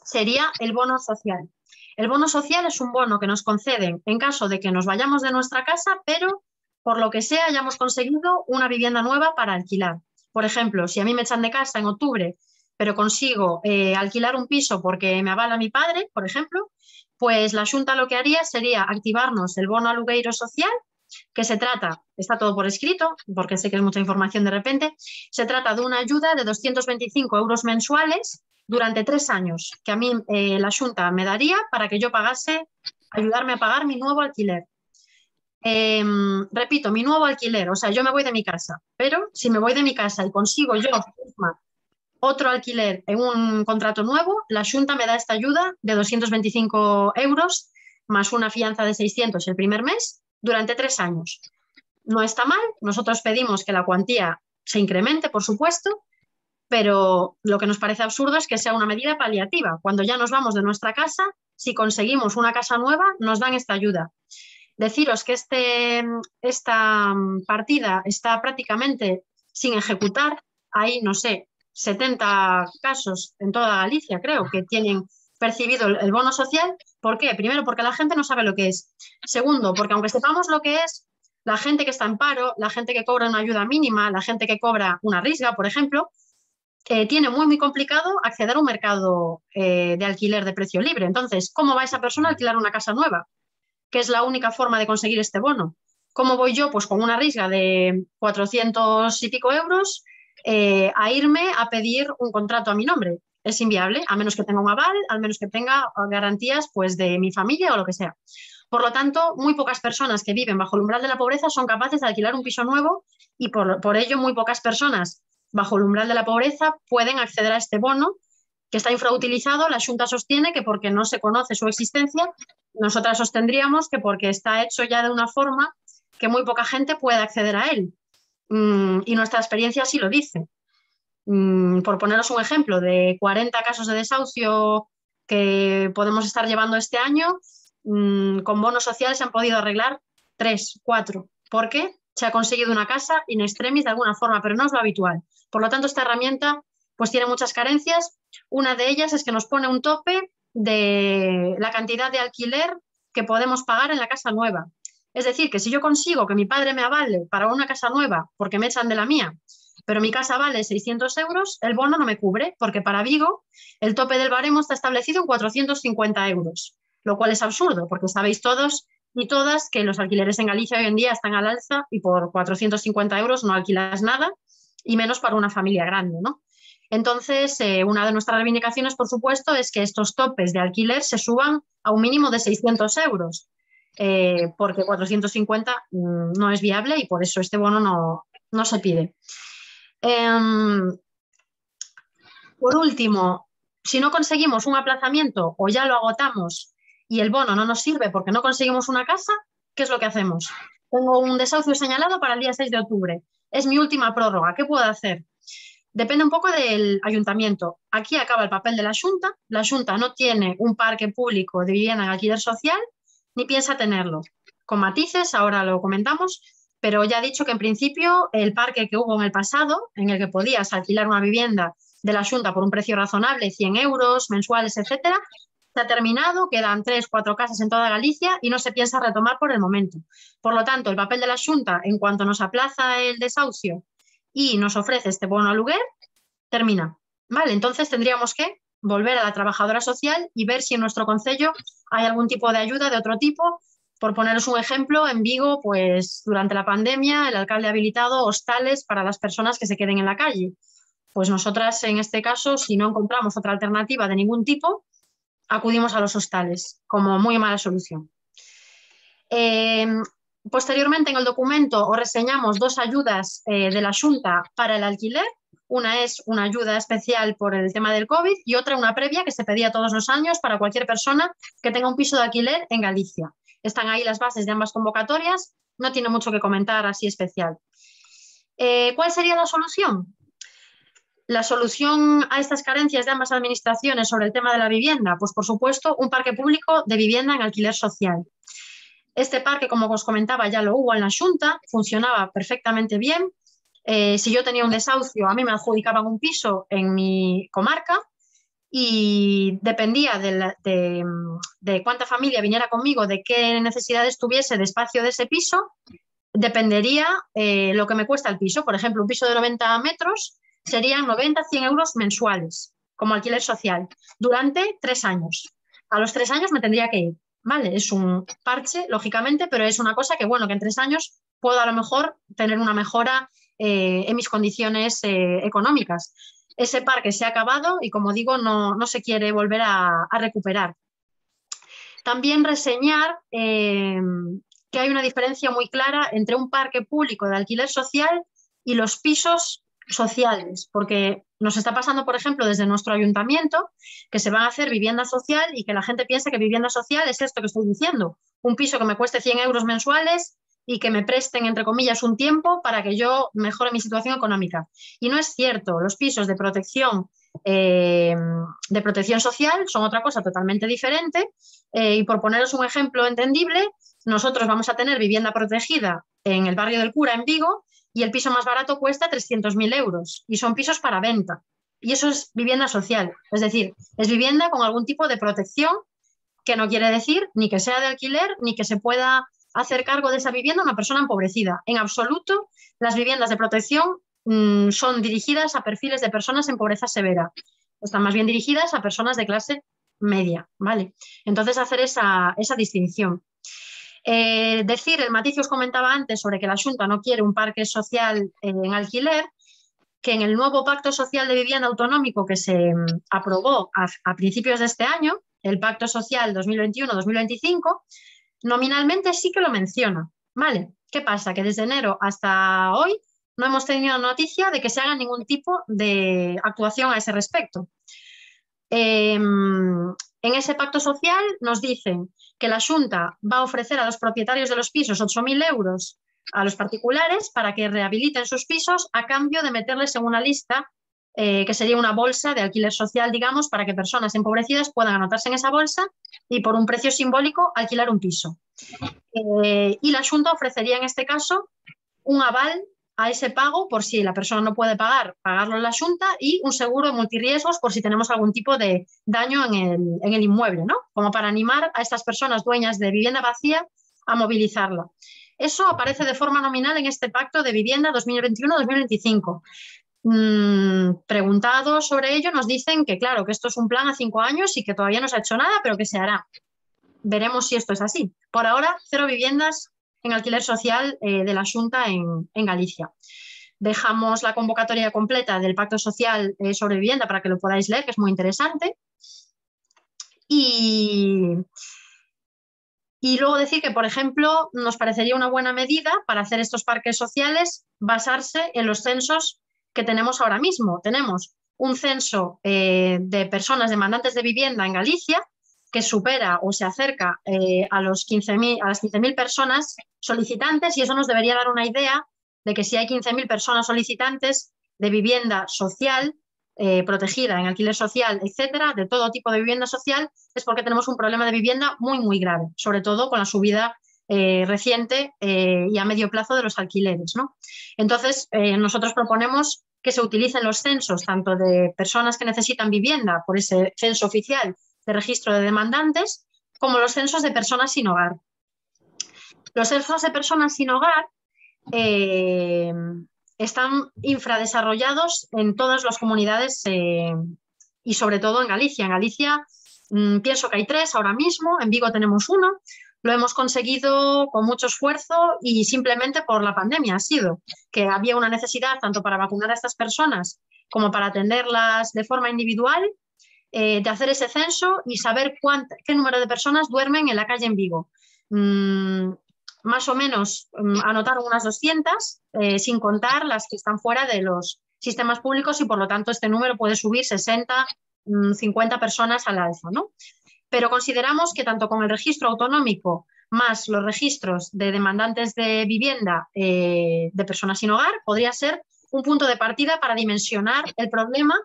B: sería el bono social. El bono social es un bono que nos conceden en caso de que nos vayamos de nuestra casa, pero por lo que sea hayamos conseguido una vivienda nueva para alquilar. Por ejemplo, si a mí me echan de casa en octubre, pero consigo alquilar un piso porque me avala mi padre, por ejemplo, pues la Xunta lo que haría sería activarnos el bono alugueiro social, que se trata, está todo por escrito, porque sé que es mucha información de repente, se trata de una ayuda de 225 euros mensuales durante 3 años, que a mí la Xunta me daría para que yo pagase, ayudarme a pagar mi nuevo alquiler. repito, mi nuevo alquiler, o sea, yo me voy de mi casa, pero si me voy de mi casa y consigo yo misma otro alquiler en un contrato nuevo, la Xunta me da esta ayuda de 225 euros más una fianza de 600 el primer mes durante 3 años. No está mal, nosotros pedimos que la cuantía se incremente, por supuesto, pero lo que nos parece absurdo es que sea una medida paliativa. Cuando ya nos vamos de nuestra casa, si conseguimos una casa nueva, nos dan esta ayuda. Deciros que esta partida está prácticamente sin ejecutar. Hay, no sé, 70 casos en toda Galicia, creo, que tienen percibido el bono social. ¿Por qué? Primero, porque la gente no sabe lo que es. Segundo, porque aunque sepamos lo que es, la gente que está en paro, la gente que cobra una ayuda mínima, la gente que cobra una risga, por ejemplo, tiene muy complicado acceder a un mercado de alquiler de precio libre. Entonces, ¿cómo va esa persona a alquilar una casa nueva? Que es la única forma de conseguir este bono. ¿Cómo voy yo? Pues con una risga de 400 y pico euros a irme a pedir un contrato a mi nombre. Es inviable, a menos que tenga un aval, a menos que tenga garantías pues, de mi familia o lo que sea. Por lo tanto, muy pocas personas que viven bajo el umbral de la pobreza son capaces de alquilar un piso nuevo y por ello muy pocas personas bajo el umbral de la pobreza pueden acceder a este bono que está infrautilizado. La Xunta sostiene que porque no se conoce su existencia, nosotras sostendríamos que porque está hecho ya de una forma que muy poca gente puede acceder a él. Y nuestra experiencia así lo dice. Por poneros un ejemplo, de 40 casos de desahucio que podemos estar llevando este año, con bonos sociales se han podido arreglar 3, 4. ¿Por qué? Se ha conseguido una casa in extremis de alguna forma, pero no es lo habitual. Por lo tanto, esta herramienta pues tiene muchas carencias. Una de ellas es que nos pone un tope de la cantidad de alquiler que podemos pagar en la casa nueva. Es decir, que si yo consigo que mi padre me avale para una casa nueva porque me echan de la mía, pero mi casa vale 600 euros, el bono no me cubre, porque para Vigo el tope del baremo está establecido en 450 euros, lo cual es absurdo, porque sabéis todos y todas que los alquileres en Galicia hoy en día están al alza y por 450 euros no alquilas nada, y menos para una familia grande, ¿no? Entonces, una de nuestras reivindicaciones, por supuesto, es que estos topes de alquiler se suban a un mínimo de 600 euros, porque 450 no es viable y por eso este bono no se pide. Por último, si no conseguimos un aplazamiento o ya lo agotamos y el bono no nos sirve porque no conseguimos una casa, ¿qué es lo que hacemos? Tengo un desahucio señalado para el día 6 de octubre. Es mi última prórroga. ¿Qué puedo hacer? Depende un poco del ayuntamiento. Aquí acaba el papel de la Xunta. La Xunta no tiene un parque público de vivienda en alquiler social ni piensa tenerlo. Con matices, ahora lo comentamos, pero ya he dicho que en principio el parque que hubo en el pasado, en el que podías alquilar una vivienda de la Xunta por un precio razonable, 100 euros mensuales, etcétera, se ha terminado, quedan 3, 4 casas en toda Galicia y no se piensa retomar por el momento. Por lo tanto, el papel de la Xunta, en cuanto nos aplaza el desahucio y nos ofrece este bono aluguer, termina. Vale, entonces tendríamos que volver a la trabajadora social y ver si en nuestro concello hay algún tipo de ayuda de otro tipo. Por poneros un ejemplo, en Vigo, pues durante la pandemia el alcalde ha habilitado hostales para las personas que se queden en la calle. Pues nosotras, en este caso, si no encontramos otra alternativa de ningún tipo, acudimos a los hostales como muy mala solución. Posteriormente, en el documento os reseñamos 2 ayudas de la Xunta para el alquiler. Una es una ayuda especial por el tema del COVID y otra una previa que se pedía todos los años para cualquier persona que tenga un piso de alquiler en Galicia. Están ahí las bases de ambas convocatorias, no tiene mucho que comentar así especial. ¿Cuál sería la solución? La solución a estas carencias de ambas administraciones sobre el tema de la vivienda, pues por supuesto un parque público de vivienda en alquiler social. Este parque, como os comentaba, ya lo hubo en la Xunta, funcionaba perfectamente bien. Si yo tenía un desahucio, a mí me adjudicaban un piso en mi comarca y dependía de cuánta familia viniera conmigo, de qué necesidades tuviese de espacio de ese piso, dependería lo que me cuesta el piso. Por ejemplo, un piso de 90 metros serían 90, 100 euros mensuales como alquiler social durante 3 años. A los 3 años me tendría que ir. Vale, es un parche, lógicamente, pero es una cosa que, bueno, que en 3 años puedo a lo mejor tener una mejora en mis condiciones económicas. Ese parque se ha acabado y, como digo, no se quiere volver a recuperar. También reseñar que hay una diferencia muy clara entre un parque público de alquiler social y los pisos sociales, porque nos está pasando, por ejemplo, desde nuestro ayuntamiento, que se van a hacer vivienda social y que la gente piensa que vivienda social es esto que estoy diciendo, un piso que me cueste 100 euros mensuales y que me presten, entre comillas, un tiempo para que yo mejore mi situación económica. Y no es cierto, los pisos de protección social son otra cosa totalmente diferente, y por poneros un ejemplo entendible, nosotros vamos a tener vivienda protegida en el barrio del Cura, en Vigo, y el piso más barato cuesta 300.000 euros y son pisos para venta. Y eso es vivienda social, es decir, es vivienda con algún tipo de protección, que no quiere decir ni que sea de alquiler ni que se pueda hacer cargo de esa vivienda una persona empobrecida. En absoluto, las viviendas de protección son dirigidas a perfiles de personas en pobreza severa. Están más bien dirigidas a personas de clase media, ¿vale? Entonces, hacer esa distinción. Decir el matiz que os comentaba antes sobre que la Xunta no quiere un parque social en alquiler, que en el nuevo Pacto Social de Vivienda Autonómico que se aprobó a principios de este año, el Pacto Social 2021-2025, nominalmente sí que lo menciona, ¿vale? ¿Qué pasa? Que desde enero hasta hoy no hemos tenido noticia de que se haga ningún tipo de actuación a ese respecto. En ese pacto social nos dicen que la Xunta va a ofrecer a los propietarios de los pisos 8.000 euros a los particulares para que rehabiliten sus pisos a cambio de meterles en una lista que sería una bolsa de alquiler social, digamos, para que personas empobrecidas puedan anotarse en esa bolsa y por un precio simbólico alquilar un piso. Y la Xunta ofrecería en este caso un aval a ese pago por si la persona no puede pagarlo en la Xunta, y un seguro de multirriesgos por si tenemos algún tipo de daño en el inmueble, ¿no? Como para animar a estas personas dueñas de vivienda vacía a movilizarla. Eso aparece de forma nominal en este Pacto de Vivienda 2021-2025. Preguntados sobre ello, nos dicen que claro, que esto es un plan a 5 años y que todavía no se ha hecho nada, pero que se hará. Veremos si esto es así. Por ahora, 0 viviendas en alquiler social de la Xunta en Galicia. Dejamos la convocatoria completa del Pacto Social sobre Vivienda para que lo podáis leer, que es muy interesante. Y luego decir que, por ejemplo, nos parecería una buena medida para hacer estos parques sociales basarse en los censos que tenemos ahora mismo. Tenemos un censo de personas demandantes de vivienda en Galicia que supera o se acerca a las 15.000 personas solicitantes, y eso nos debería dar una idea de que si hay 15.000 personas solicitantes de vivienda social protegida en alquiler social, etcétera, de todo tipo de vivienda social, es porque tenemos un problema de vivienda muy, muy grave, sobre todo con la subida reciente y a medio plazo de los alquileres, ¿no? Entonces, nosotros proponemos que se utilicen los censos tanto de personas que necesitan vivienda por ese censo oficial de registro de demandantes, como los censos de personas sin hogar. Los censos de personas sin hogar están infradesarrollados en todas las comunidades y sobre todo en Galicia. En Galicia pienso que hay 3 ahora mismo, en Vigo tenemos 1, lo hemos conseguido con mucho esfuerzo y simplemente por la pandemia. Ha sido que había una necesidad tanto para vacunar a estas personas como para atenderlas de forma individual, de hacer ese censo y saber qué número de personas duermen en la calle en Vigo. Más o menos anotaron unas 200, sin contar las que están fuera de los sistemas públicos, y por lo tanto este número puede subir 60, 50 personas al alza, ¿no? Pero consideramos que tanto con el registro autonómico más los registros de demandantes de vivienda de personas sin hogar podría ser un punto de partida para dimensionar el problema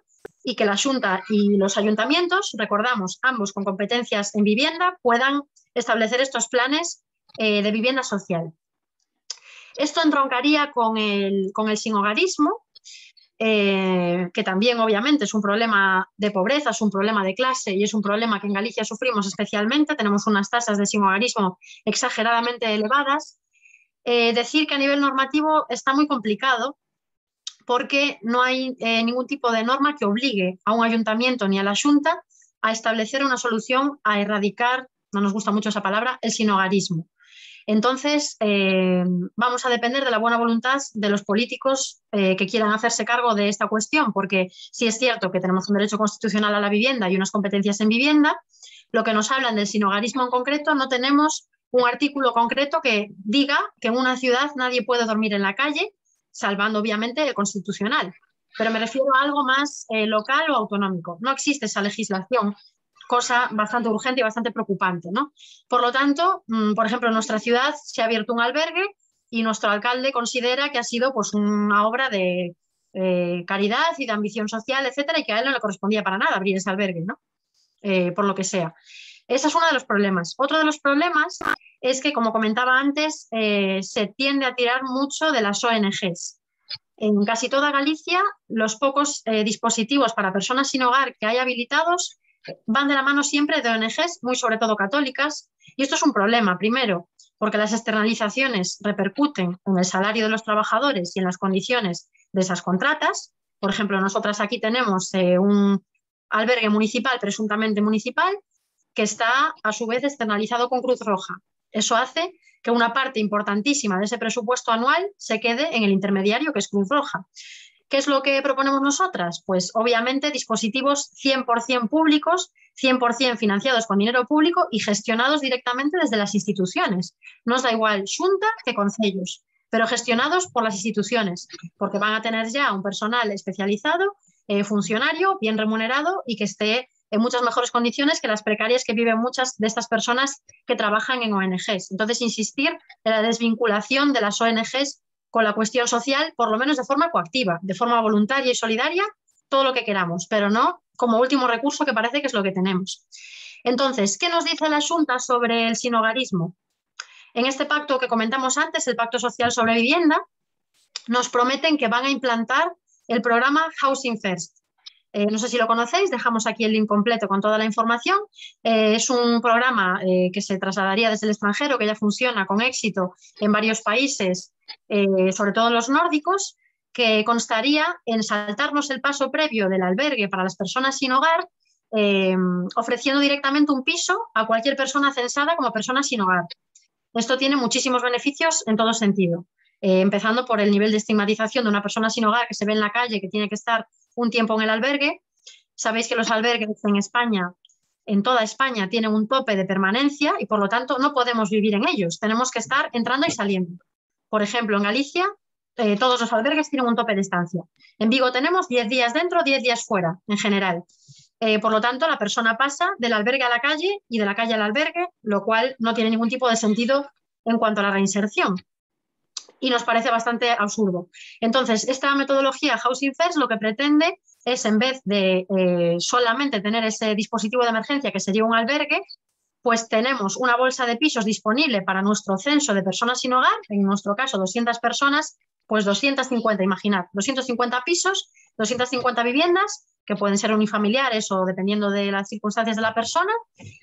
B: y que la Xunta y los ayuntamientos, recordamos, ambos con competencias en vivienda, puedan establecer estos planes de vivienda social. Esto entroncaría con el sinhogarismo, que también obviamente es un problema de pobreza, es un problema de clase y es un problema que en Galicia sufrimos especialmente. Tenemos unas tasas de sinhogarismo exageradamente elevadas. Decir que a nivel normativo está muy complicado porque no hay ningún tipo de norma que obligue a un ayuntamiento ni a la Xunta a establecer una solución a erradicar, no nos gusta mucho esa palabra, el sinhogarismo. Entonces, vamos a depender de la buena voluntad de los políticos que quieran hacerse cargo de esta cuestión, porque sí es cierto que tenemos un derecho constitucional a la vivienda y unas competencias en vivienda. Lo que nos hablan del sinhogarismo en concreto, no tenemos un artículo concreto que diga que en una ciudad nadie puede dormir en la calle, salvando obviamente el constitucional. Pero me refiero a algo más local o autonómico. No existe esa legislación, cosa bastante urgente y bastante preocupante, ¿no? Por lo tanto, por ejemplo, en nuestra ciudad se ha abierto un albergue y nuestro alcalde considera que ha sido pues, una obra de caridad y de ambición social, etcétera, y que a él no le correspondía para nada abrir ese albergue, ¿no? Por lo que sea. Ese es uno de los problemas. Otro de los problemas es que, como comentaba antes, se tiende a tirar mucho de las ONGs. En casi toda Galicia, los pocos dispositivos para personas sin hogar que hay habilitados van de la mano siempre de ONGs, muy sobre todo católicas, y esto es un problema, primero, porque las externalizaciones repercuten en el salario de los trabajadores y en las condiciones de esas contratas. Por ejemplo, nosotras aquí tenemos un albergue municipal, presuntamente municipal, que está a su vez externalizado con Cruz Roja. Eso hace que una parte importantísima de ese presupuesto anual se quede en el intermediario, que es Cruz Roja. ¿Qué es lo que proponemos nosotras? Pues obviamente dispositivos 100% públicos, 100% financiados con dinero público y gestionados directamente desde las instituciones. Nos da igual Xunta que concellos, pero gestionados por las instituciones, porque van a tener ya un personal especializado, funcionario, bien remunerado y que esté en muchas mejores condiciones que las precarias que viven muchas de estas personas que trabajan en ONGs. Entonces, insistir en la desvinculación de las ONGs con la cuestión social, por lo menos de forma coactiva, de forma voluntaria y solidaria, todo lo que queramos, pero no como último recurso, que parece que es lo que tenemos. Entonces, ¿qué nos dice la Xunta sobre el sinhogarismo? En este pacto que comentamos antes, el Pacto Social sobre Vivienda, nos prometen que van a implantar el programa Housing First. No sé si lo conocéis, dejamos aquí el link completo con toda la información. Es un programa que se trasladaría desde el extranjero, que ya funciona con éxito en varios países, sobre todo los nórdicos, que constaría en saltarnos el paso previo del albergue para las personas sin hogar, ofreciendo directamente un piso a cualquier persona censada como persona sin hogar. Esto tiene muchísimos beneficios en todo sentido. Empezando por el nivel de estigmatización de una persona sin hogar que se ve en la calle, que tiene que estar un tiempo en el albergue. Sabéis que los albergues en España, en toda España, tienen un tope de permanencia y por lo tanto no podemos vivir en ellos. Tenemos que estar entrando y saliendo. Por ejemplo, en Galicia, todos los albergues tienen un tope de estancia. En Vigo tenemos 10 días dentro, 10 días fuera, en general. Por lo tanto, la persona pasa del albergue a la calle y de la calle al albergue, lo cual no tiene ningún tipo de sentido en cuanto a la reinserción. Y nos parece bastante absurdo. Entonces, esta metodología Housing First lo que pretende es, en vez de solamente tener ese dispositivo de emergencia que sería un albergue, pues tenemos una bolsa de pisos disponible para nuestro censo de personas sin hogar, en nuestro caso 200 personas, pues 250, imaginad, 250 pisos, 250 viviendas, que pueden ser unifamiliares o dependiendo de las circunstancias de la persona,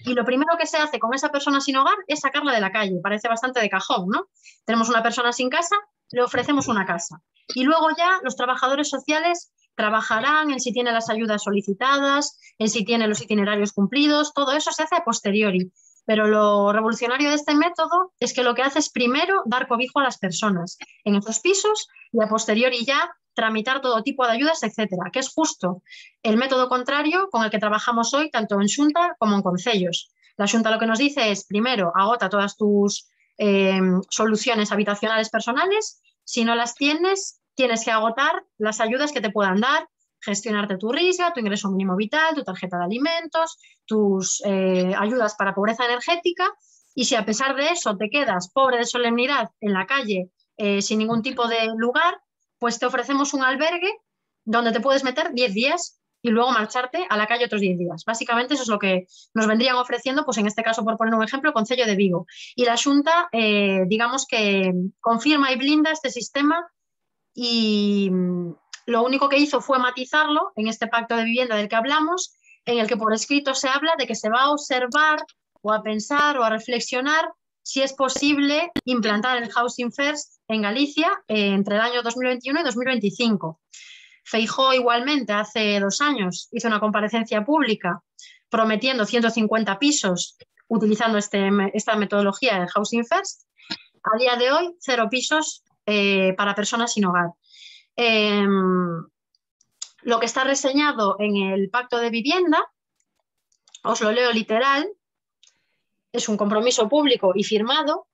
B: y lo primero que se hace con esa persona sin hogar es sacarla de la calle. Parece bastante de cajón, ¿no? Tenemos una persona sin casa, le ofrecemos una casa. Y luego ya los trabajadores sociales trabajarán en si tiene las ayudas solicitadas, en si tiene los itinerarios cumplidos, todo eso se hace a posteriori. Pero lo revolucionario de este método es que lo que hace es primero dar cobijo a las personas en esos pisos y a posteriori ya tramitar todo tipo de ayudas, etcétera, que es justo el método contrario con el que trabajamos hoy tanto en Xunta como en concellos. La Xunta lo que nos dice es, primero, agota todas tus soluciones habitacionales personales. Si no las tienes, tienes que agotar las ayudas que te puedan dar, gestionarte tu RISA, tu ingreso mínimo vital, tu tarjeta de alimentos, tus ayudas para pobreza energética, y si a pesar de eso te quedas pobre de solemnidad en la calle sin ningún tipo de lugar, pues te ofrecemos un albergue donde te puedes meter 10 días y luego marcharte a la calle otros 10 días. Básicamente eso es lo que nos vendrían ofreciendo, pues en este caso, por poner un ejemplo, Concello de Vigo. Y la Xunta, digamos que confirma y blinda este sistema y lo único que hizo fue matizarlo en este pacto de vivienda del que hablamos, en el que por escrito se habla de que se va a observar o a pensar o a reflexionar si es posible implantar el Housing First en Galicia entre el año 2021 y 2025. Feijóo igualmente hace 2 años hizo una comparecencia pública prometiendo 150 pisos utilizando esta metodología de Housing First. A día de hoy, 0 pisos para personas sin hogar. Lo que está reseñado en el Pacto de Vivienda, os lo leo literal, es un compromiso público y firmado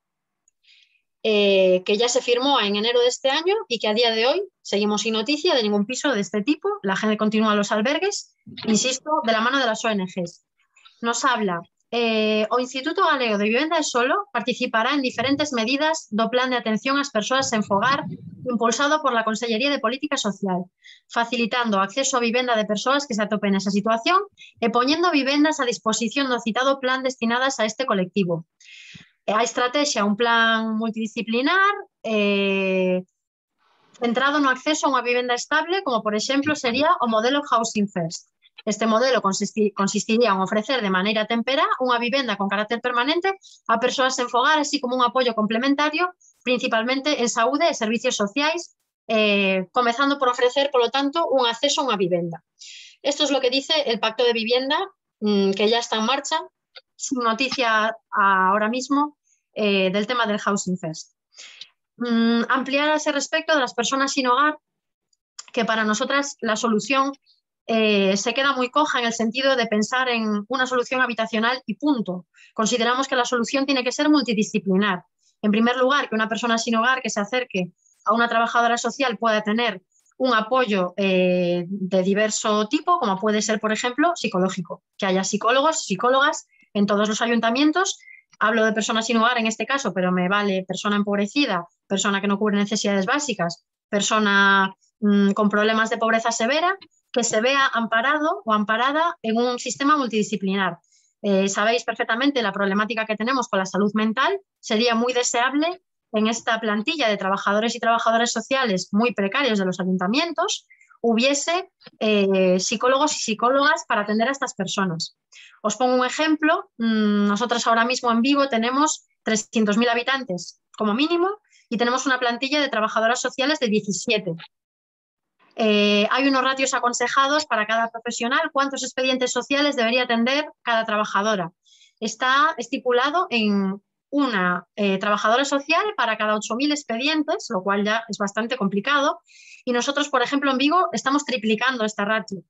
B: que ya se firmó en enero de este año y que a día de hoy seguimos sin noticia de ningún piso de este tipo. La gente continúa en los albergues, insisto, de la mano de las ONGs. Nos habla o Instituto Galego de Vivenda e Solo participará en diferentes medidas do plan de atención ás persoas sen fogar impulsado por la Consellería de Política Social, facilitando o acceso a vivenda de persoas que se atopen nesa situación e poñendo vivendas a disposición do citado plan destinadas a este colectivo. A estrategia, un plan multidisciplinar centrado no acceso a unha vivenda estable, como por exemplo sería o modelo Housing First. Este modelo consistiría en ofrecer de maneira temperá unha vivenda con carácter permanente a persoas sen fogar, así como un apoio complementario, principalmente en saúde e servicios sociais, comezando por ofrecer, polo tanto, un acceso a unha vivenda. Esto es lo que dice el Pacto de Vivienda, que ya está en marcha, sin noticia ahora mismo del tema del Housing First. Ampliar a ese respecto de las personas sin hogar, que para nosotras la solución se queda muy coja en el sentido de pensar en una solución habitacional y punto. Consideramos que la solución tiene que ser multidisciplinar. En primer lugar, que una persona sin hogar que se acerque a una trabajadora social pueda tener un apoyo de diverso tipo, como puede ser, por ejemplo, psicológico. Que haya psicólogos, psicólogas en todos los ayuntamientos. Hablo de personas sin hogar en este caso, pero me vale persona empobrecida, persona que no cubre necesidades básicas, persona con problemas de pobreza severa, que se vea amparado o amparada en un sistema multidisciplinar. Sabéis perfectamente la problemática que tenemos con la salud mental. Sería muy deseable en esta plantilla de trabajadores y trabajadoras sociales muy precarios de los ayuntamientos hubiese psicólogos y psicólogas para atender a estas personas. Os pongo un ejemplo. Nosotros ahora mismo en Vigo tenemos 300.000 habitantes como mínimo y tenemos una plantilla de trabajadoras sociales de 17. Hay unos ratios aconsejados para cada profesional, cuántos expedientes sociales debería atender cada trabajadora. Está estipulado en una trabajadora social para cada 8.000 expedientes, lo cual ya es bastante complicado. Y nosotros, por ejemplo, en Vigo estamos triplicando esta ratio.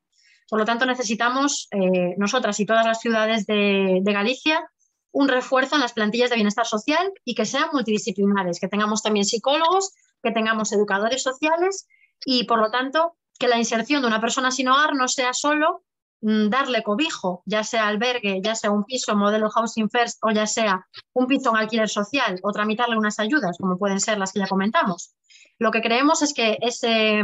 B: Por lo tanto, necesitamos, nosotras y todas las ciudades de Galicia, un refuerzo en las plantillas de bienestar social y que sean multidisciplinares, que tengamos también psicólogos, que tengamos educadores sociales y, por lo tanto, que la inserción de una persona sin hogar no sea solo darle cobijo, ya sea albergue, ya sea un piso modelo Housing First o ya sea un piso en alquiler social o tramitarle unas ayudas, como pueden ser las que ya comentamos. Lo que creemos es que ese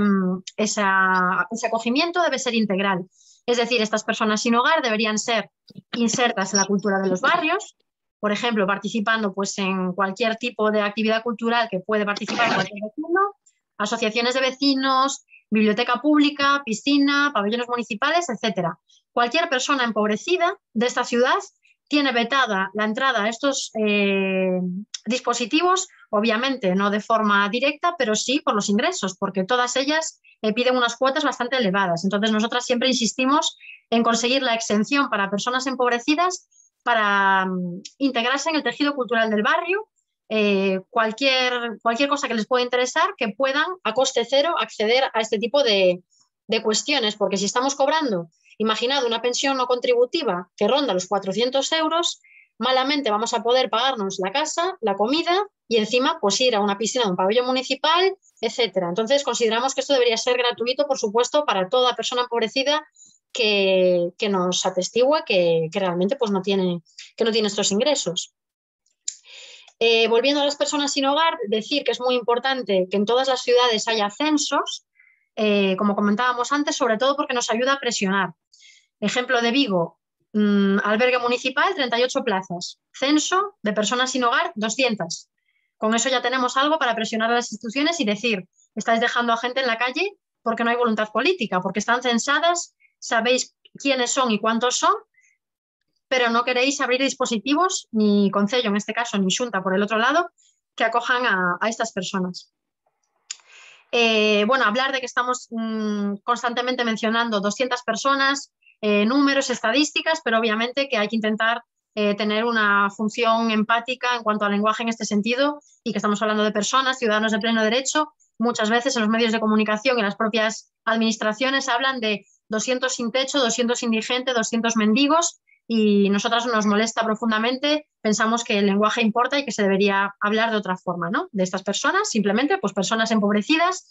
B: acogimiento debe ser integral. Es decir, estas personas sin hogar deberían ser insertas en la cultura de los barrios, por ejemplo, participando pues, en cualquier tipo de actividad cultural que puede participar cualquier vecino, asociaciones de vecinos, biblioteca pública, piscina, pabellones municipales, etc. Cualquier persona empobrecida de esta ciudad tiene vetada la entrada a estos dispositivos, obviamente no de forma directa, pero sí por los ingresos, porque todas ellas piden unas cuotas bastante elevadas. Entonces, nosotras siempre insistimos en conseguir la exención para personas empobrecidas para integrarse en el tejido cultural del barrio, cualquier cosa que les pueda interesar, que puedan a coste cero acceder a este tipo de cuestiones, porque si estamos cobrando, imaginad una pensión no contributiva que ronda los 400 euros, malamente vamos a poder pagarnos la casa, la comida y encima pues ir a una piscina de un pabellón municipal, etcétera. Entonces consideramos que esto debería ser gratuito, por supuesto, para toda persona empobrecida que nos atestigue que realmente pues, no tiene estos ingresos. Volviendo a las personas sin hogar, decir que es muy importante que en todas las ciudades haya censos, como comentábamos antes, sobre todo porque nos ayuda a presionar. Ejemplo de Vigo, albergue municipal, 38 plazas. Censo de personas sin hogar, 200. Con eso ya tenemos algo para presionar a las instituciones y decir, estáis dejando a gente en la calle porque no hay voluntad política, porque están censadas, sabéis quiénes son y cuántos son, pero no queréis abrir dispositivos, ni concello en este caso, ni xunta por el otro lado, que acojan a estas personas. Bueno, hablar de que estamos constantemente mencionando 200 personas, números, estadísticas, pero obviamente que hay que intentar tener una función empática en cuanto al lenguaje en este sentido y que estamos hablando de personas, ciudadanos de pleno derecho. Muchas veces en los medios de comunicación y en las propias administraciones hablan de 200 sin techo, 200 indigentes, 200 mendigos y nosotras nos molesta profundamente, pensamos que el lenguaje importa y que se debería hablar de otra forma, ¿no? De estas personas, simplemente pues personas empobrecidas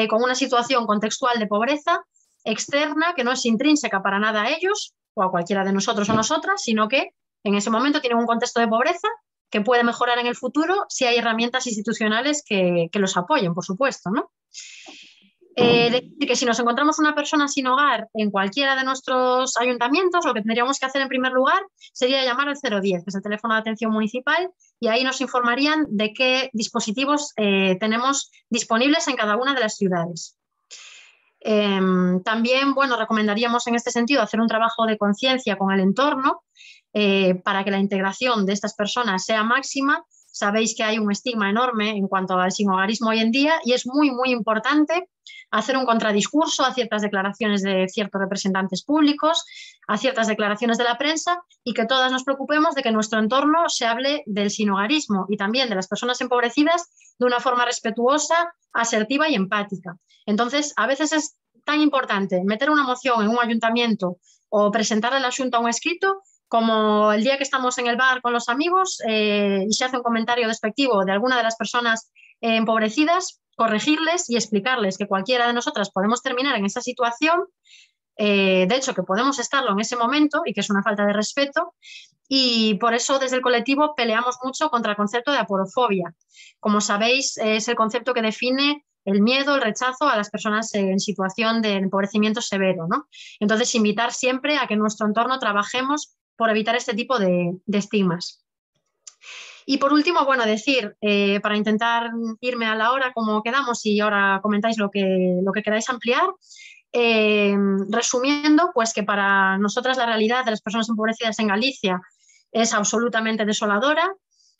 B: con una situación contextual de pobreza externa que no es intrínseca para nada a ellos o a cualquiera de nosotros o nosotras, sino que en ese momento tienen un contexto de pobreza que puede mejorar en el futuro si hay herramientas institucionales que los apoyen, por supuesto, ¿no? Decir que si nos encontramos una persona sin hogar en cualquiera de nuestros ayuntamientos, lo que tendríamos que hacer en primer lugar sería llamar al 010, que es el teléfono de atención municipal, y ahí nos informarían de qué dispositivos tenemos disponibles en cada una de las ciudades. También, bueno, recomendaríamos en este sentido hacer un trabajo de conciencia con el entorno para que la integración de estas personas sea máxima. Sabéis que hay un estigma enorme en cuanto al sinhogarismo hoy en día y es muy, muy importante hacer un contradiscurso a ciertas declaraciones de ciertos representantes públicos, a ciertas declaraciones de la prensa y que todas nos preocupemos de que en nuestro entorno se hable del sinhogarismo y también de las personas empobrecidas de una forma respetuosa, asertiva y empática. Entonces, a veces es tan importante meter una moción en un ayuntamiento o presentar a la Xunta un escrito como el día que estamos en el bar con los amigos y se hace un comentario despectivo de alguna de las personas empobrecidas, corregirles y explicarles que cualquiera de nosotras podemos terminar en esa situación, de hecho que podemos estarlo en ese momento y que es una falta de respeto, y por eso desde el colectivo peleamos mucho contra el concepto de aporofobia. Como sabéis, es el concepto que define el miedo, el rechazo a las personas en situación de empobrecimiento severo, ¿no? Entonces, invitar siempre a que en nuestro entorno trabajemos por evitar este tipo de estigmas. Y por último, bueno, decir, para intentar irme a la hora como quedamos y ahora comentáis lo que queráis ampliar, resumiendo, pues que para nosotras la realidad de las personas empobrecidas en Galicia es absolutamente desoladora.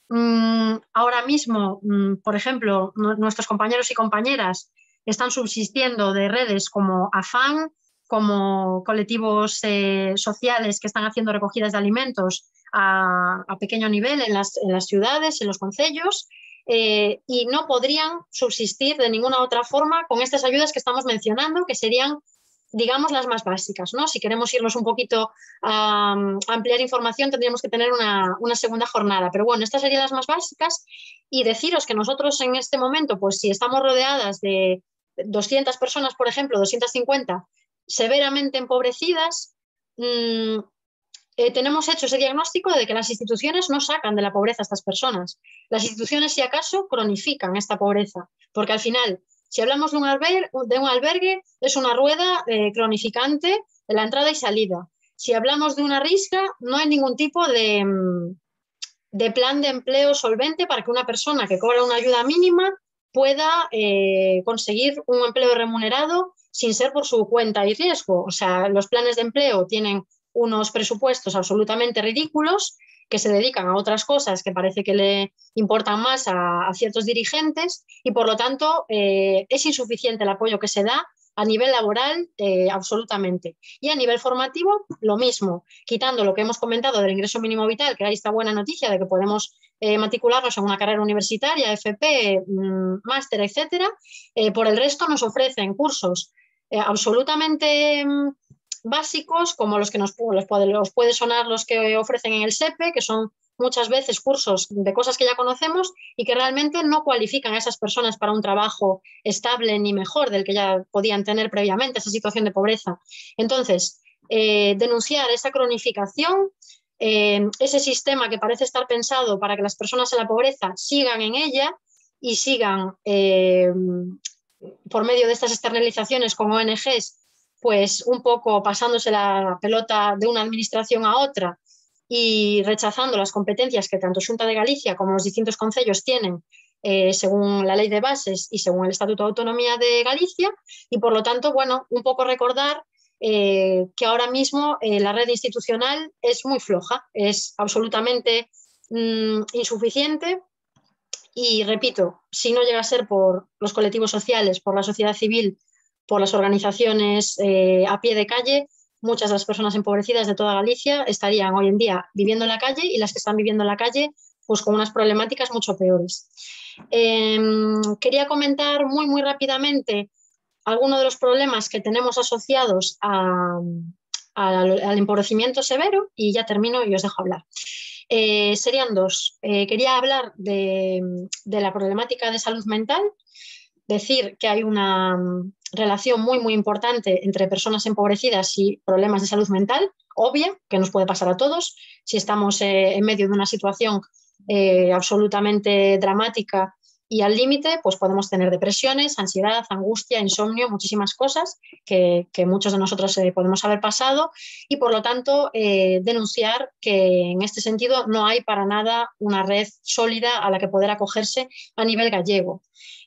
B: Ahora mismo, por ejemplo, nuestros compañeros y compañeras están subsistiendo de redes como AFAN, como colectivos sociales que están haciendo recogidas de alimentos a pequeño nivel en las ciudades, en los concellos, y no podrían subsistir de ninguna otra forma con estas ayudas que estamos mencionando, que serían, digamos, las más básicas, ¿no? Si queremos irnos un poquito a ampliar información, tendríamos que tener una segunda jornada. Pero bueno, estas serían las más básicas y deciros que nosotros en este momento, pues si estamos rodeadas de 200 personas, por ejemplo, 250, severamente empobrecidas, tenemos hecho ese diagnóstico de que las instituciones no sacan de la pobreza a estas personas. Las instituciones, si acaso, cronifican esta pobreza, porque al final, si hablamos de un albergue, es una rueda cronificante de la entrada y salida. Si hablamos de una risca, no hay ningún tipo de plan de empleo solvente para que una persona que cobra una ayuda mínima pueda conseguir un empleo remunerado sin ser por su cuenta y riesgo. O sea, los planes de empleo tienen unos presupuestos absolutamente ridículos que se dedican a otras cosas que parece que le importan más a ciertos dirigentes y, por lo tanto, es insuficiente el apoyo que se da a nivel laboral, absolutamente. Y a nivel formativo, lo mismo, quitando lo que hemos comentado del ingreso mínimo vital, que hay esta buena noticia de que podemos matricularnos en una carrera universitaria, FP, máster, etcétera. Por el resto nos ofrecen cursos absolutamente básicos, como los que os puede sonar los que ofrecen en el SEPE, que son muchas veces cursos de cosas que ya conocemos y que realmente no cualifican a esas personas para un trabajo estable ni mejor del que ya podían tener previamente esa situación de pobreza. Entonces, denunciar esa cronificación, ese sistema que parece estar pensado para que las personas en la pobreza sigan en ella y sigan por medio de estas externalizaciones con ONGs, pues un poco pasándose la pelota de una administración a otra y rechazando las competencias que tanto Xunta de Galicia como los distintos concellos tienen según la ley de bases y según el Estatuto de Autonomía de Galicia, y por lo tanto, bueno, un poco recordar que ahora mismo la red institucional es muy floja, es absolutamente insuficiente. Y repito, si no llega a ser por los colectivos sociales, por la sociedad civil, por las organizaciones a pie de calle, muchas de las personas empobrecidas de toda Galicia estarían hoy en día viviendo en la calle y las que están viviendo en la calle pues con unas problemáticas mucho peores. Quería comentar muy, muy rápidamente algunos de los problemas que tenemos asociados al empobrecimiento severo y ya termino y os dejo hablar. Serían dos. Quería hablar de la problemática de salud mental, decir que hay una relación muy, muy importante entre personas empobrecidas y problemas de salud mental, obvia, que nos puede pasar a todos. Si estamos en medio de una situación absolutamente dramática y al límite, pues podemos tener depresiones, ansiedad, angustia, insomnio, muchísimas cosas que muchos de nosotros podemos haber pasado y por lo tanto denunciar que en este sentido no hay para nada una red sólida a la que poder acogerse a nivel gallego.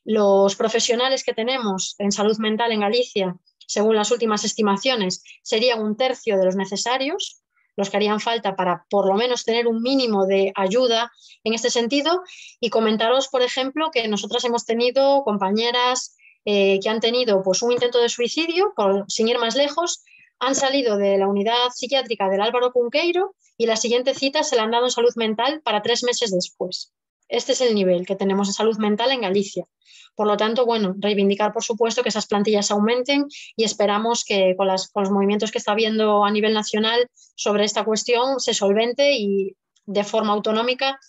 B: Los profesionales que tenemos en salud mental en Galicia, según las últimas estimaciones, serían 1/3 de los necesarios, los que harían falta para por lo menos tener un mínimo de ayuda en este sentido. Y comentaros, por ejemplo, que nosotras hemos tenido compañeras que han tenido pues, un intento de suicidio, sin ir más lejos, han salido de la unidad psiquiátrica del Álvaro Cunqueiro y la siguiente cita se la han dado en salud mental para 3 meses después. Este es el nivel que tenemos de salud mental en Galicia. Por lo tanto, bueno, reivindicar, por supuesto, que esas plantillas aumenten y esperamos que con los movimientos que está habiendo a nivel nacional sobre esta cuestión se solvente y de forma autonómica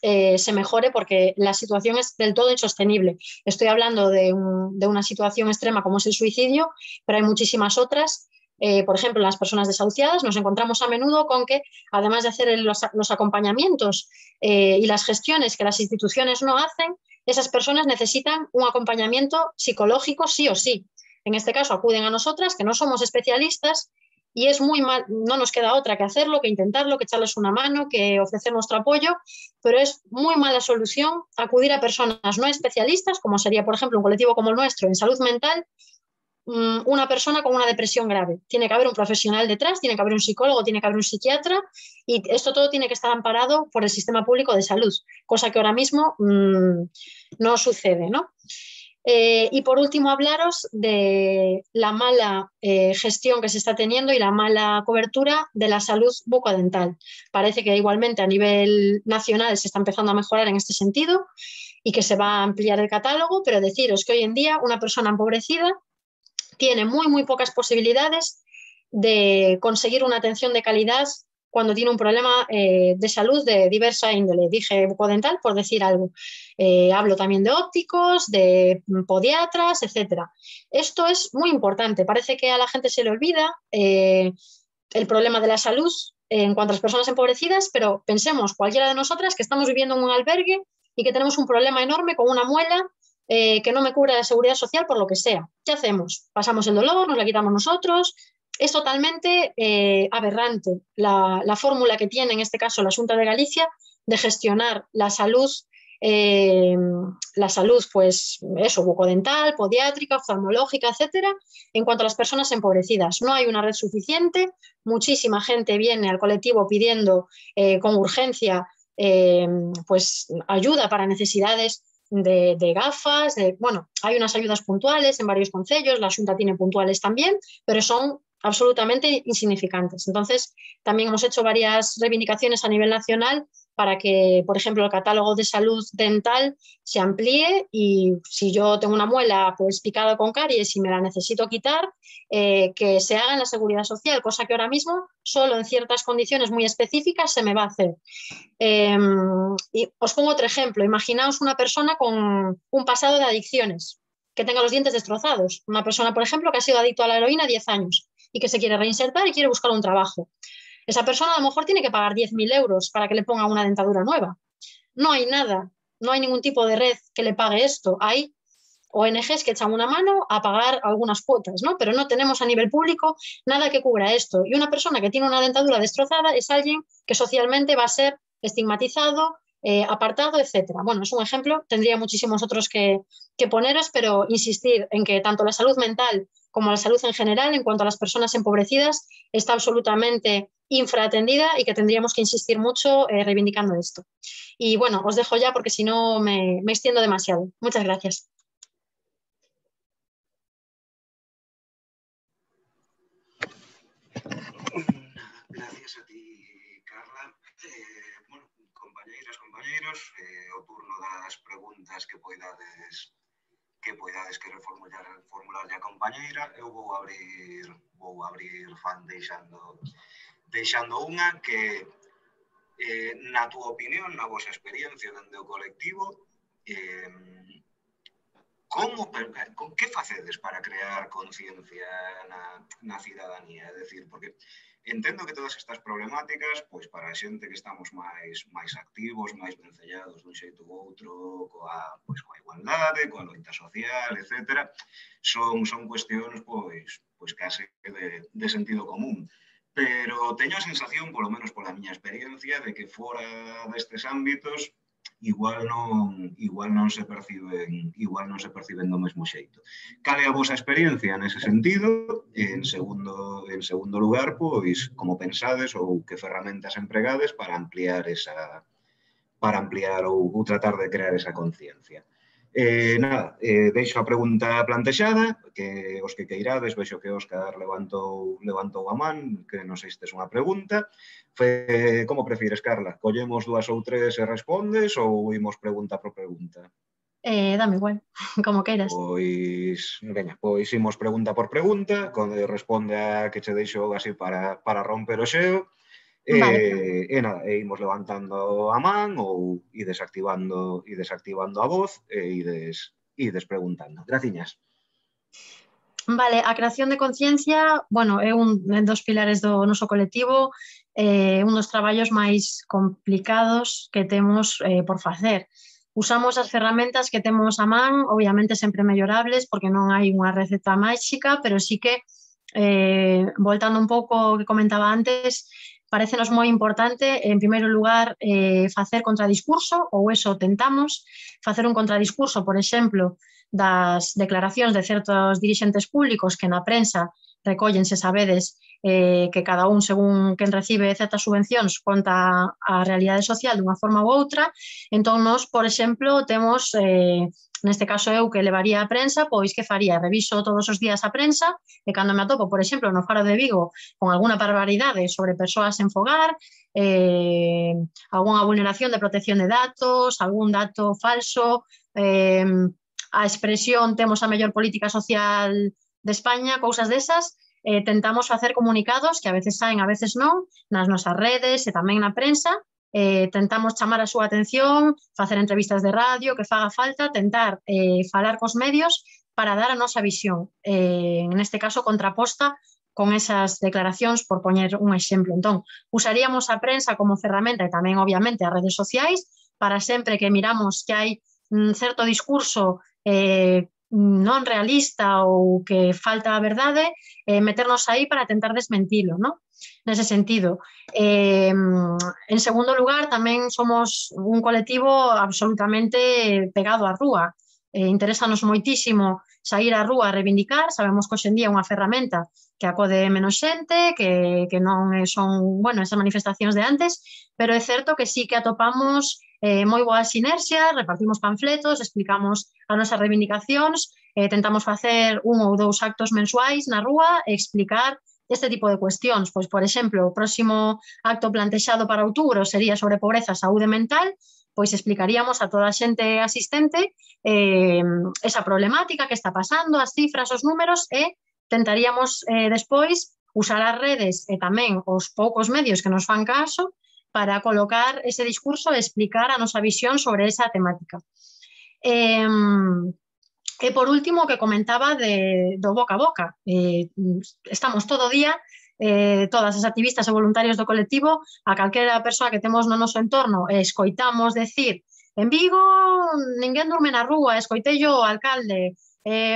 B: se mejore, porque la situación es del todo insostenible. Estoy hablando de una situación extrema como es el suicidio, pero hay muchísimas otras. Por ejemplo, las personas desahuciadas nos encontramos a menudo con que, además de hacer los acompañamientos y las gestiones que las instituciones no hacen, esas personas necesitan un acompañamiento psicológico sí o sí. En este caso acuden a nosotras, que no somos especialistas, y es muy mal, no nos queda otra que hacerlo, que intentarlo, que echarles una mano, que ofrecer nuestro apoyo, pero es muy mala solución acudir a personas no especialistas, como sería, por ejemplo, un colectivo como el nuestro en salud mental, una persona con una depresión grave. Tiene que haber un profesional detrás, tiene que haber un psicólogo, tiene que haber un psiquiatra y esto todo tiene que estar amparado por el sistema público de salud, cosa que ahora mismo no sucede, ¿no? Y por último, hablaros de la mala gestión que se está teniendo y la mala cobertura de la salud bucodental. Parece que igualmente a nivel nacional se está empezando a mejorar en este sentido y que se va a ampliar el catálogo, pero deciros que hoy en día una persona empobrecida tiene muy, muy pocas posibilidades de conseguir una atención de calidad cuando tiene un problema de salud de diversa índole. Dije bucodental por decir algo. Hablo también de ópticos, de podiatras, etcétera. Esto es muy importante. Parece que a la gente se le olvida el problema de la salud en cuanto a las personas empobrecidas, pero pensemos cualquiera de nosotras que estamos viviendo en un albergue y que tenemos un problema enorme con una muela que no me cubre la seguridad social por lo que sea. ¿Qué hacemos? Pasamos el dolor, nos la quitamos nosotros. Es totalmente aberrante la fórmula que tiene en este caso la Xunta de Galicia de gestionar la salud, pues eso, bucodental, podiátrica, oftalmológica, etcétera, en cuanto a las personas empobrecidas. No hay una red suficiente, muchísima gente viene al colectivo pidiendo con urgencia pues ayuda para necesidades de gafas, bueno, hay unas ayudas puntuales en varios concellos, la Xunta tiene puntuales también, pero son absolutamente insignificantes. Entonces, también hemos hecho varias reivindicaciones a nivel nacional para que, por ejemplo, el catálogo de salud dental se amplíe y si yo tengo una muela pues picada con caries y me la necesito quitar, que se haga en la seguridad social, cosa que ahora mismo solo en ciertas condiciones muy específicas se me va a hacer. Y os pongo otro ejemplo. Imaginaos una persona con un pasado de adicciones, que tenga los dientes destrozados. Una persona, por ejemplo, que ha sido adicto a la heroína 10 años y que se quiere reinsertar y quiere buscar un trabajo. Esa persona a lo mejor tiene que pagar 10.000 euros para que le ponga una dentadura nueva. No hay nada, no hay ningún tipo de red que le pague esto. Hay ONGs que echan una mano a pagar algunas cuotas, ¿no? Pero no tenemos a nivel público nada que cubra esto. Y una persona que tiene una dentadura destrozada es alguien que socialmente va a ser estigmatizado, apartado, etcétera. Bueno, es un ejemplo, tendría muchísimos otros que poneros, pero insistir en que tanto la salud mental como la salud en general, en cuanto a las personas empobrecidas, está absolutamente infraatendida y que tendríamos que insistir mucho reivindicando esto. Y bueno, os dejo ya porque si no me extiendo demasiado. Muchas gracias.
A: Gracias a ti, Carla. Bueno, compañeiras, compañeiros, o turno das preguntas que poidades querer formular a compañeira, eu vou abrir fan deixando unha que, na túa opinión, na vosa experiencia dende o colectivo, que facedes para crear conciencia na cidadanía? É dicir, porque entendo que todas estas problemáticas, pois para a xente que estamos máis activos, máis vencellados dun xeito ou outro, coa igualdade, coa loita social, etc., son cuestións pois case de sentido común. Pero teño a sensación, polo menos pola miña experiencia, de que fora destes ámbitos igual non se perciben do mesmo xeito. Cal é a vosa experiencia nese sentido? En segundo lugar, pois, como pensades ou que ferramentas empregades para ampliar ou tratar de crear esa conciencia. Deixo a pregunta plantexada, que os que queirades, vexo que Óscar levantou a man, que non sei se tes unha pregunta. Como prefires, Carla? Collemos 2 ou 3 e respondes ou imos pregunta por pregunta?
B: Dame igual, como queiras.
A: Pois imos pregunta por pregunta, responde a que che deixo así para romper o xeo.
B: Vale.
A: Imos levantando a man ou ides activando a voz e ides preguntando. Graciñas.
B: Vale, a creación de conciencia, bueno, é un dos pilares do noso colectivo, un dos traballos máis complicados que temos por facer. Usamos as ferramentas que temos a man, obviamente sempre mellorables, porque non hai unha receta máxica, pero sí que, voltando un pouco o que comentaba antes, parécenos moi importante, en primeiro lugar, facer contradiscurso, ou eso tentamos, facer un contradiscurso, por exemplo, das declaracións de certos dirixentes públicos que na prensa recóllense, sabedes, que cada un, según quen recibe certas subvencións, conta a realidade social dunha forma ou outra. Entón, nós, por exemplo, temos, neste caso eu que levaría a prensa, pois que faría? Reviso todos os días a prensa e cando me atopo, por exemplo, no Faro de Vigo con alguna barbaridade sobre persoas en fogar, algunha vulneración de protección de datos, algún dato falso, a expresión temos a mellor política social de España, cousas desas, tentamos facer comunicados que a veces saen, a veces non, nas nosas redes e tamén na prensa, tentamos chamar a súa atención, facer entrevistas de radio, que faga falta, tentar falar cos medios para dar a nosa visión, neste caso contraposta con esas declaracións, por poñer un exemplo. Entón, usaríamos a prensa como ferramenta e tamén, obviamente, as redes sociais para sempre que miramos que hai certo discurso non realista ou que falta a verdade, meternos aí para tentar desmentilo, non? Nese sentido. En segundo lugar, tamén somos un colectivo absolutamente pegado á rúa. Interésanos moitísimo sair á rúa a reivindicar, sabemos que hoxe en día é unha ferramenta que acode menos xente, que non son, bueno, esas manifestacións de antes, pero é certo que sí que atopamos moi boas sinerxias, repartimos panfletos, explicamos as nosas reivindicacións, tentamos facer 1 ou 2 actos mensuais na rúa e explicar este tipo de cuestións. Pois, por exemplo, o próximo acto plantexado para outubro sería sobre pobreza e saúde mental, pois explicaríamos a toda a xente asistente esa problemática que está pasando, as cifras, os números, e tentaríamos despois usar as redes e tamén os poucos medios que nos fan caso para colocar ese discurso e explicar a nosa visión sobre esa temática. E por último, o que comentaba do boca a boca. Estamos todo o día, todas as activistas e voluntarios do colectivo, a calquera persoa que temos no noso entorno, escoitamos decir: en Vigo ninguén durme na rúa, escoitei o alcalde,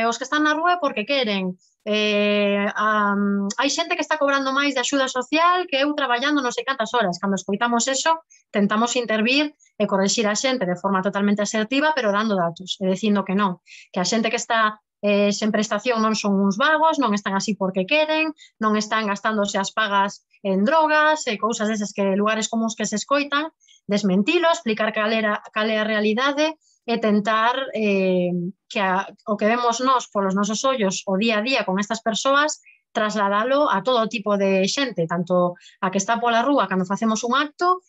B: os que están na rúa porque queren, hai xente que está cobrando máis de axuda social que eu traballando non sei cantas horas. Cando escoitamos eso, tentamos intervir e correxir a xente de forma totalmente asertiva, pero dando datos e dicindo que non, que a xente que está sen prestación non son uns vagos, non están así porque queren, non están gastándose as pagas en drogas e cousas desas que lugares comuns que se escoitan, desmentilo, explicar cal é a realidade e tentar que o que vemos nós polos nosos ollos o día a día con estas persoas, trasladalo a todo tipo de xente, tanto a que está pola rúa cando facemos un acto,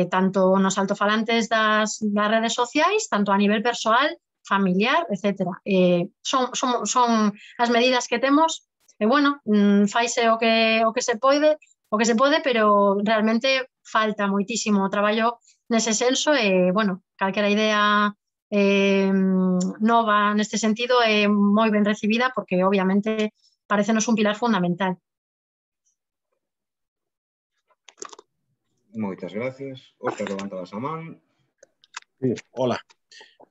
B: tanto nos altofalantes das redes sociais, tanto a nivel persoal, familiar, etc. Son as medidas que temos e, bueno, faise o que se pode, pero realmente falta moitísimo traballo nese senso e, bueno, calquera idea nova neste sentido é moi ben recibida porque, obviamente, parecenos un pilar fundamental.
A: Moitas gracias. Óscar, levantabas a man.
C: Sí, hola.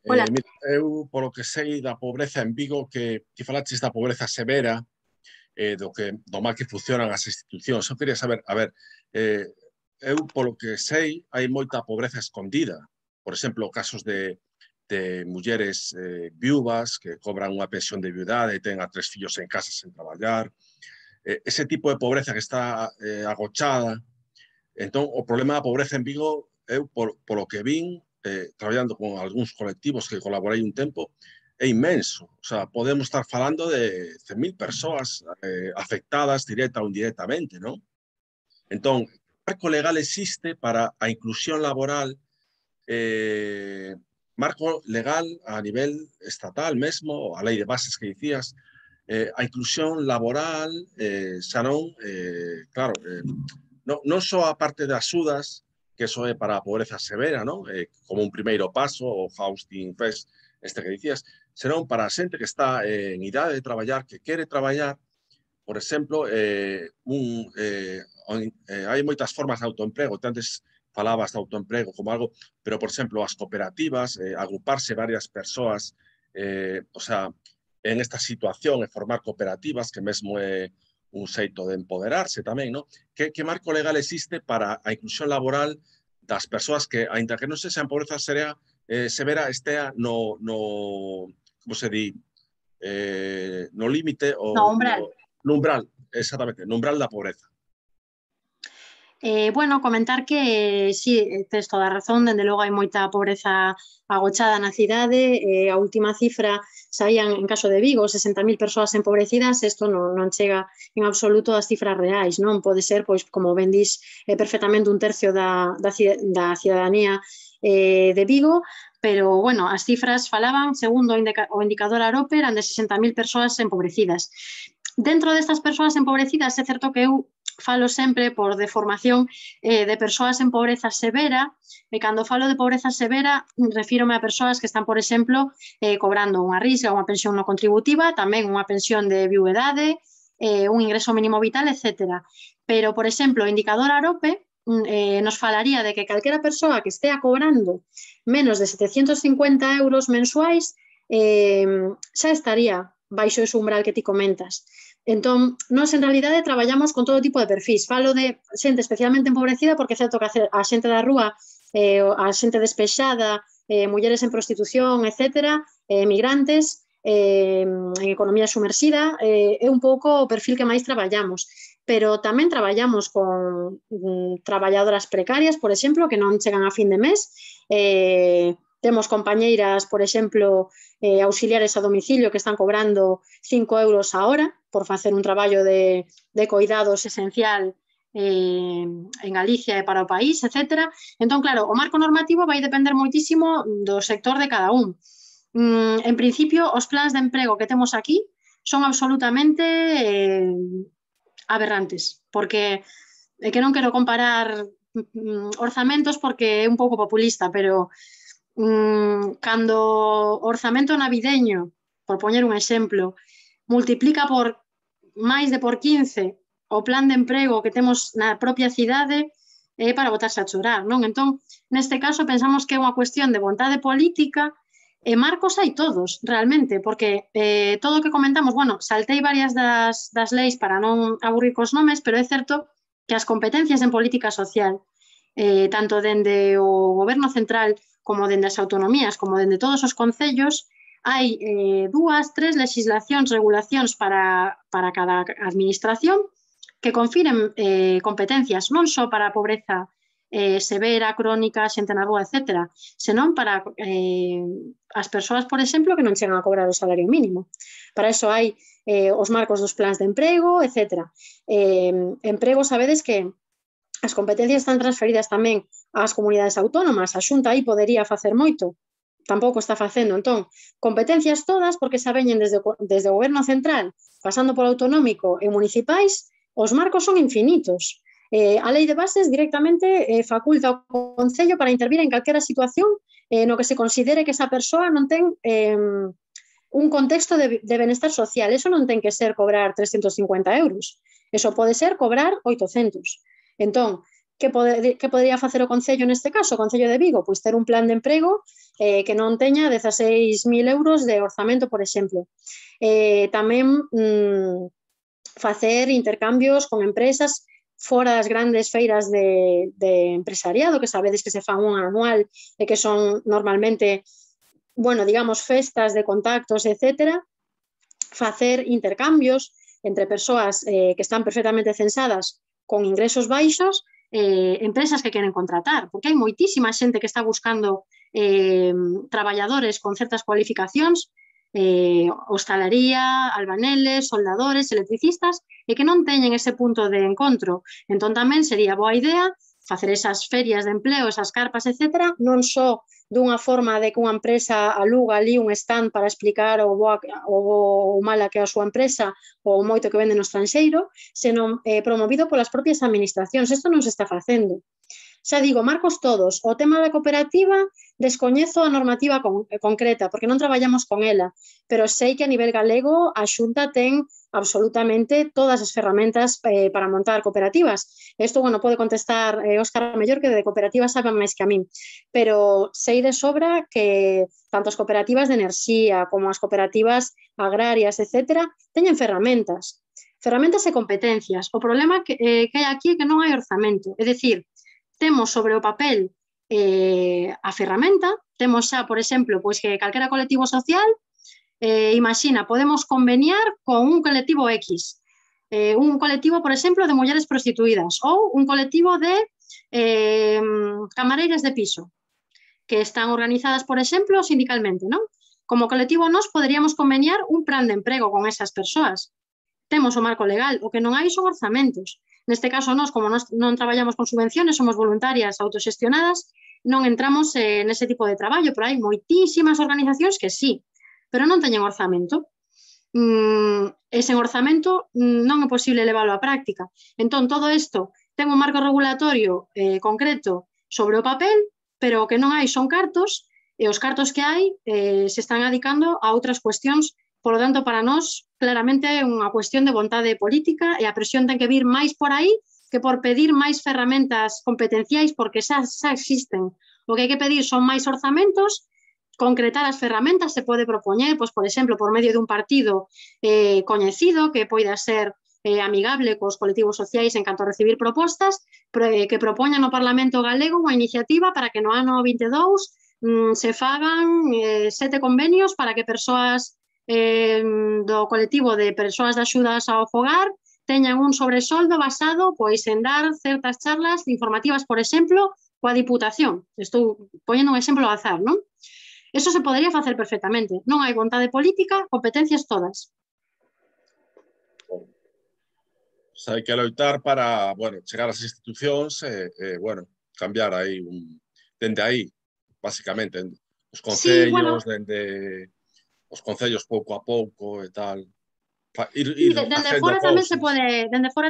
B: Hola.
C: Mira, eu, polo que sei da pobreza en Vigo, que falaches da pobreza severa, do mal que funcionan as institucións. Eu quería saber, a ver, eu, polo que sei, hai moita pobreza escondida. Por exemplo, casos de mulleres viúvas que cobran unha pensión de viudade e ten a 3 fillos en casa sen traballar. Ese tipo de pobreza que está agochada. Entón, o problema da pobreza en Vigo, eu, polo que vin, traballando con algúns colectivos que colaborei un tempo, é inmenso. O sea, podemos estar falando de 100.000 persoas afectadas directa ou indirectamente, non? Entón, o marco legal existe para a inclusión laboral, marco legal a nivel estatal mesmo, a lei de bases que dicías, a inclusión laboral, xa non, claro, non só a parte das axudas, que eso é para a pobreza severa, non? Como un primeiro paso, o Faustin Fest, este que dicías, senón para a xente que está en idade de traballar, que quere traballar. Por exemplo, hai moitas formas de autoemprego. Antes falabas de autoemprego como algo, pero, por exemplo, as cooperativas, agruparse varias persoas, o sea, en esta situación e formar cooperativas, que mesmo é un xeito de empoderarse tamén, non? Que marco legal existe para a inclusión laboral das persoas que, aínda que non se sean pobreza severa, estea no como se di, no límite o
B: No umbral.
C: No umbral, exactamente, no umbral da pobreza.
B: Bueno, comentar que sí, tes toda a razón, dende logo hai moita pobreza agochada na cidade, a última cifra saían en caso de Vigo 60.000 persoas empobrecidas, isto non chega en absoluto ás cifras reais, non pode ser, pois, como ben dís, perfectamente un tercio da cidadanía de Vigo, pero, bueno, as cifras falaban, segundo o indicador Arope, eran de 60.000 persoas empobrecidas. Dentro destas persoas empobrecidas, é certo que eu falo sempre por de formación de persoas en pobreza severa, e cando falo de pobreza severa refírome a persoas que están, por exemplo, cobrando unha risga, unha pensión non contributiva, tamén unha pensión de viudedade, un ingreso mínimo vital, etc. Pero, por exemplo, o indicador Arope nos falaría de que calquera persoa que estea cobrando menos de 750 euros mensuais xa estaría baixo ese umbral que ti comentas. Entón, nós en realidade traballamos con todo tipo de perfis. Falo de xente especialmente empobrecida porque é certo que a xente da rúa, a xente despexada, mulleres en prostitución, etc., migrantes, en economía sumersida, é un pouco o perfil que máis traballamos. Pero tamén traballamos con traballadoras precarias, por exemplo, que non chegan a fin de mes. Temos compañeiras, por exemplo, auxiliares a domicilio que están cobrando 5 euros a hora por facer un traballo de coidados esencial en Galicia e para o país, etc. Entón, claro, o marco normativo vai depender moitísimo do sector de cada un. En principio, os plans de emprego que temos aquí son absolutamente aberrantes, porque é que non quero comparar orzamentos porque é un pouco populista, pero cando o orzamento navideño, por poñer un exemplo, multiplica por máis de por 15 o plan de emprego que temos na propia cidade, é para botarse a chorar, non? Entón, neste caso, pensamos que é unha cuestión de vontade política e marcos hai todos, realmente, porque todo o que comentamos, bueno, saltei varias das leis para non aburrir cos nomes, pero é certo que as competencias en política social, tanto dende o goberno central como dende as autonomías, como dende todos os concellos, hai 2, 3 legislacións, regulacións para cada administración que confiren competencias non só para a pobreza severa, crónica, xente na rúa, etc., senón para as persoas, por exemplo, que non chegan a cobrar o salario mínimo. Para iso hai os marcos dos plans de emprego, etc. Emprego, sabedes que as competencias están transferidas tamén ás comunidades autónomas. A Xunta aí podería facer moito tampouco está facendo. Entón, competencias todas, porque xa veñen desde o goberno central, pasando polo autonómico e municipais, os marcos son infinitos. A lei de bases directamente faculta ao Concello para intervir en calquera situación no que se considere que esa persoa non ten un contexto de benestar social. Eso non ten que ser cobrar 350 euros. Eso pode ser cobrar 800. Entón, que podería facer o Concello neste caso? O Concello de Vigo, pois ter un plan de emprego que non teña 16.000 euros de orzamento, por exemplo. Tamén facer intercambios con empresas fora das grandes feiras de empresariado, que sabedes que se fan un anual e que son normalmente, bueno, digamos, festas de contactos, etc. Facer intercambios entre persoas que están perfectamente censadas con ingresos baixos, empresas que queren contratar, porque hai moitísima xente que está buscando traballadores con certas cualificacións, hostalería, albaneles, soldadores, electricistas, e que non teñen ese punto de encontro. Entón tamén sería boa idea facer esas ferias de empleo, esas carpas, etc., non só dunha forma de que unha empresa aluga ali un stand para explicar o mala que é a súa empresa ou o moito que vende no estranxeiro, senón promovido polas propias administracións. Isto non se está facendo. Xa digo, marcos todos. O tema da cooperativa, descoñezo a normativa concreta, porque non traballamos con ela, pero sei que a nivel galego a Xunta ten absolutamente todas as ferramentas para montar cooperativas. Isto, bueno, pode contestar Óscar mellor, que de cooperativas saben máis que a min, pero sei de sobra que tanto as cooperativas de enerxía como as cooperativas agrarias, etc., teñen ferramentas e competencias. O problema que hai aquí é que non hai orzamento, é dicir, temos sobre o papel a ferramenta, temos xa, por exemplo, pois que calquera colectivo social, imagina, podemos conveniar con un colectivo X, un colectivo, por exemplo, de mulleres prostituídas ou un colectivo de camareiras de piso, que están organizadas, por exemplo, sindicalmente, non? Como colectivo nós poderíamos conveniar un plan de emprego con esas persoas. Temos o marco legal, o que non hai son orzamentos. Neste caso, nós, como non traballamos con subvenciones, somos voluntarias autoxestionadas, non entramos nese tipo de traballo, pero hai moitísimas organizacións que sí, pero non teñen orzamento. E sen orzamento non é posible leválo á práctica. Entón, todo isto ten un marco regulatorio concreto sobre o papel, pero o que non hai son cartos, e os cartos que hai se están adicando a outras cuestións. Por lo tanto, para nós, claramente é unha cuestión de vontade política e a presión ten que vir máis por aí que por pedir máis ferramentas competenciais, porque xa existen. O que hai que pedir son máis orzamentos, concretar as ferramentas, se pode propoñer, pois, por exemplo, por medio dun partido coñecido, que poida ser amigable cos colectivos sociais en canto a recibir propostas, que propoñan no Parlamento galego unha iniciativa para que no ano 22 se fagan 7 convenios para que persoas do colectivo de persoas de axudas ao fogar teñan un sobresoldo basado pois en dar certas charlas informativas, por exemplo, coa Diputación. Estou poñendo un exemplo ao azar, non? Eso se podería facer perfectamente. Non hai vontade política, competencias todas.
C: Hai que loitar para, bueno, chegar ás institucións e, bueno, cambiar aí dende aí, basicamente, os concellos, sí, bueno, dende os concellos pouco a pouco e tal.
B: Dende fora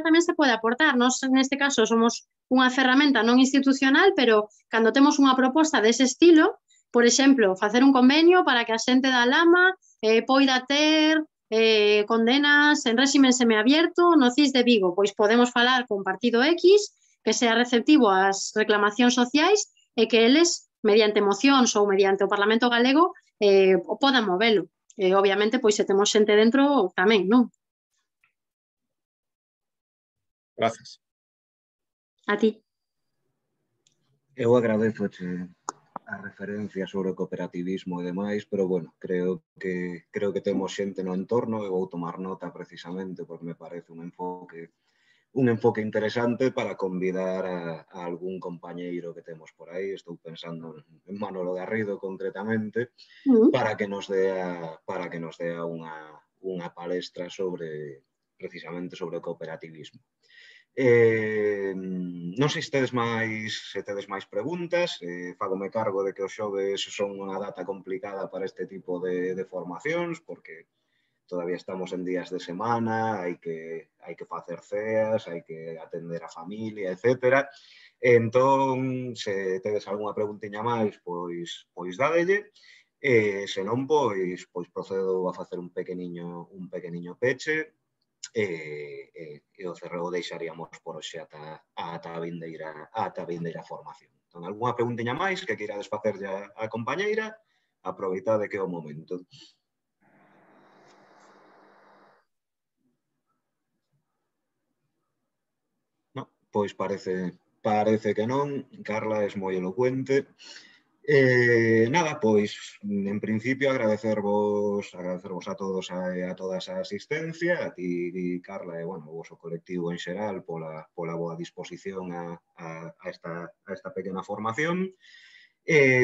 B: tamén se pode aportar. Nós, neste caso, somos unha ferramenta non institucional, pero cando temos unha proposta dese estilo, por exemplo, facer un convenio para que a xente da Lama poida ter condenas en réximen semiabierto no CIS de Vigo, pois podemos falar con partido X que sea receptivo ás reclamacións sociais e que eles, mediante mocións ou mediante o Parlamento galego, podan movelo. Obviamente, pois se temos xente dentro tamén, non?
C: Gracias.
B: A ti.
A: Eu agradezoche a referencia sobre o cooperativismo e demais, pero, bueno, creo que temos xente no entorno e vou tomar nota precisamente porque me parece un enfoque interesante para convidar a algún compañeiro que temos por aí. Estou pensando en Manolo Garrido concretamente, para que nos dea unha palestra precisamente sobre o cooperativismo. Non sei se tedes máis preguntas, fagome cargo de que os xoves son unha data complicada para este tipo de formacións, porque todavía estamos en días de semana, hai que facer ceas, hai que atender a familia, etc. Entón, se tedes algunha preguntiña máis, pois dádelle, se non, pois procedo a facer un pequeniño peche, e o cerreo deixaríamos por hoxe ata a vindeira formación. Entón, algunha preguntiña máis que queirades facerlle a compañeira, aproveitade que é o momento. No, pois parece que non. Carla, es moi elocuente. Nada, pois, en principio agradecervos a todos a todas a asistencia, a ti, Carla, e, bueno, o vosso colectivo en xeral pola boa disposición a esta pequena formación.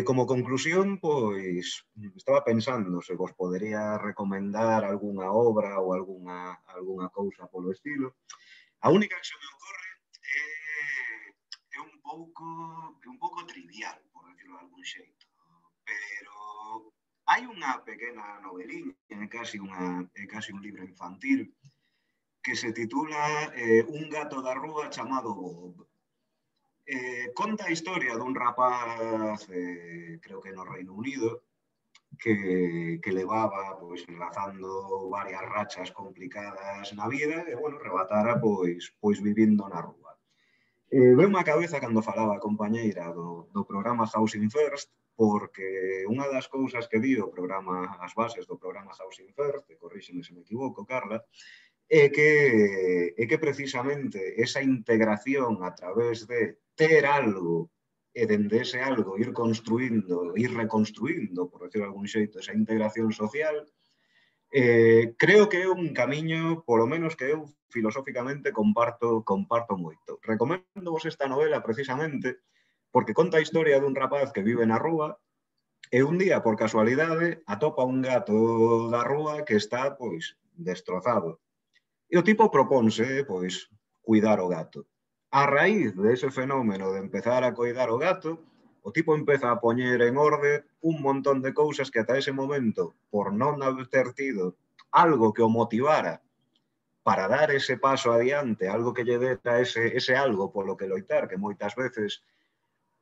A: Como conclusión, pois, estaba pensando se vos podería recomendar algunha obra ou algunha cousa polo estilo. A única que se me ocorre é un pouco trivial, por decirlo de algún xeito, pero hai unha pequena noveliña, é casi un libro infantil, que se titula Un gato da rúa chamado Bob. Conta a historia dun rapaz, creo que no Reino Unido, que levaba, pois, enlazando varias rachas complicadas na vida e, bueno, rebatara, pois vivindo na rúa. Veu-me a cabeza cando falaba a compañeira do programa Housing First, porque unha das cousas que di as bases do programa Housing First, e corríxeme se me equivoco, Carla, é que precisamente esa integración a través de ter algo e dende ese algo ir reconstruindo, por decirlo de algún xeito, esa integración social, creo que é un camiño, polo menos que eu filosóficamente comparto moito. Recomendo vos esta novela precisamente porque conta a historia dun rapaz que vive na rúa e un día, por casualidade, atopa un gato da rúa que está, pois, destrozado. E o tipo propónse, pois, cuidar o gato. A raíz dese fenómeno de empezar a cuidar o gato, o tipo empeza a poñer en orde un montón de cousas que ata ese momento, por non ter tido algo que o motivara para dar ese paso adiante, algo que lle dera ese algo polo que loitar, que moitas veces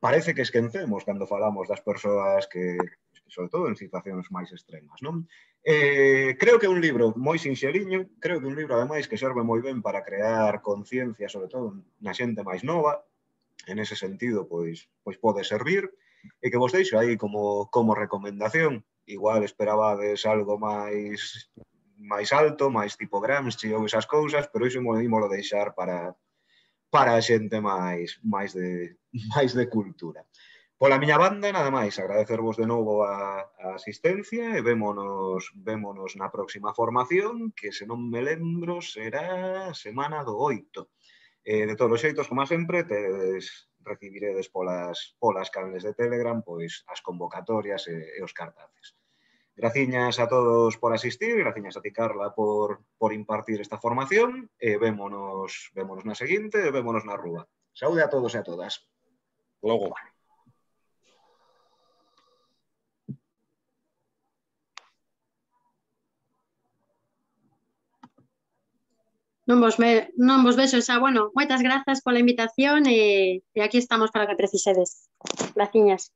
A: parece que esquecemos cando falamos das persoas que sobre todo en situacións máis extremas, non? Creo que é un libro moi sinxeliño, creo que é un libro, ademais, que serve moi ben para crear conciencia, sobre todo na xente máis nova, en ese sentido, pois pode servir, e que vos deixo aí como recomendación. Igual esperabades algo máis alto, máis tipo Gramsci ou esas cousas, pero iso ímolo deixar para a xente máis de cultura. Pola miña banda, nada máis, agradecervos de novo a asistencia e vémonos na próxima formación, que se non me lembro será semana do 8. De todos os xeitos, como sempre, recibiredes polas canles de Telegram pois as convocatorias e os cartaces. Graciñas a todos por asistir, graciñas a ti, Carla, por impartir esta formación, e vémonos na seguinte e vémonos na rúa. Saúde a todos e a todas.
C: Logo.
B: Non vos vexo xa. Bueno, moitas grazas pola invitación e aquí estamos para o que precisedes. Graciñas.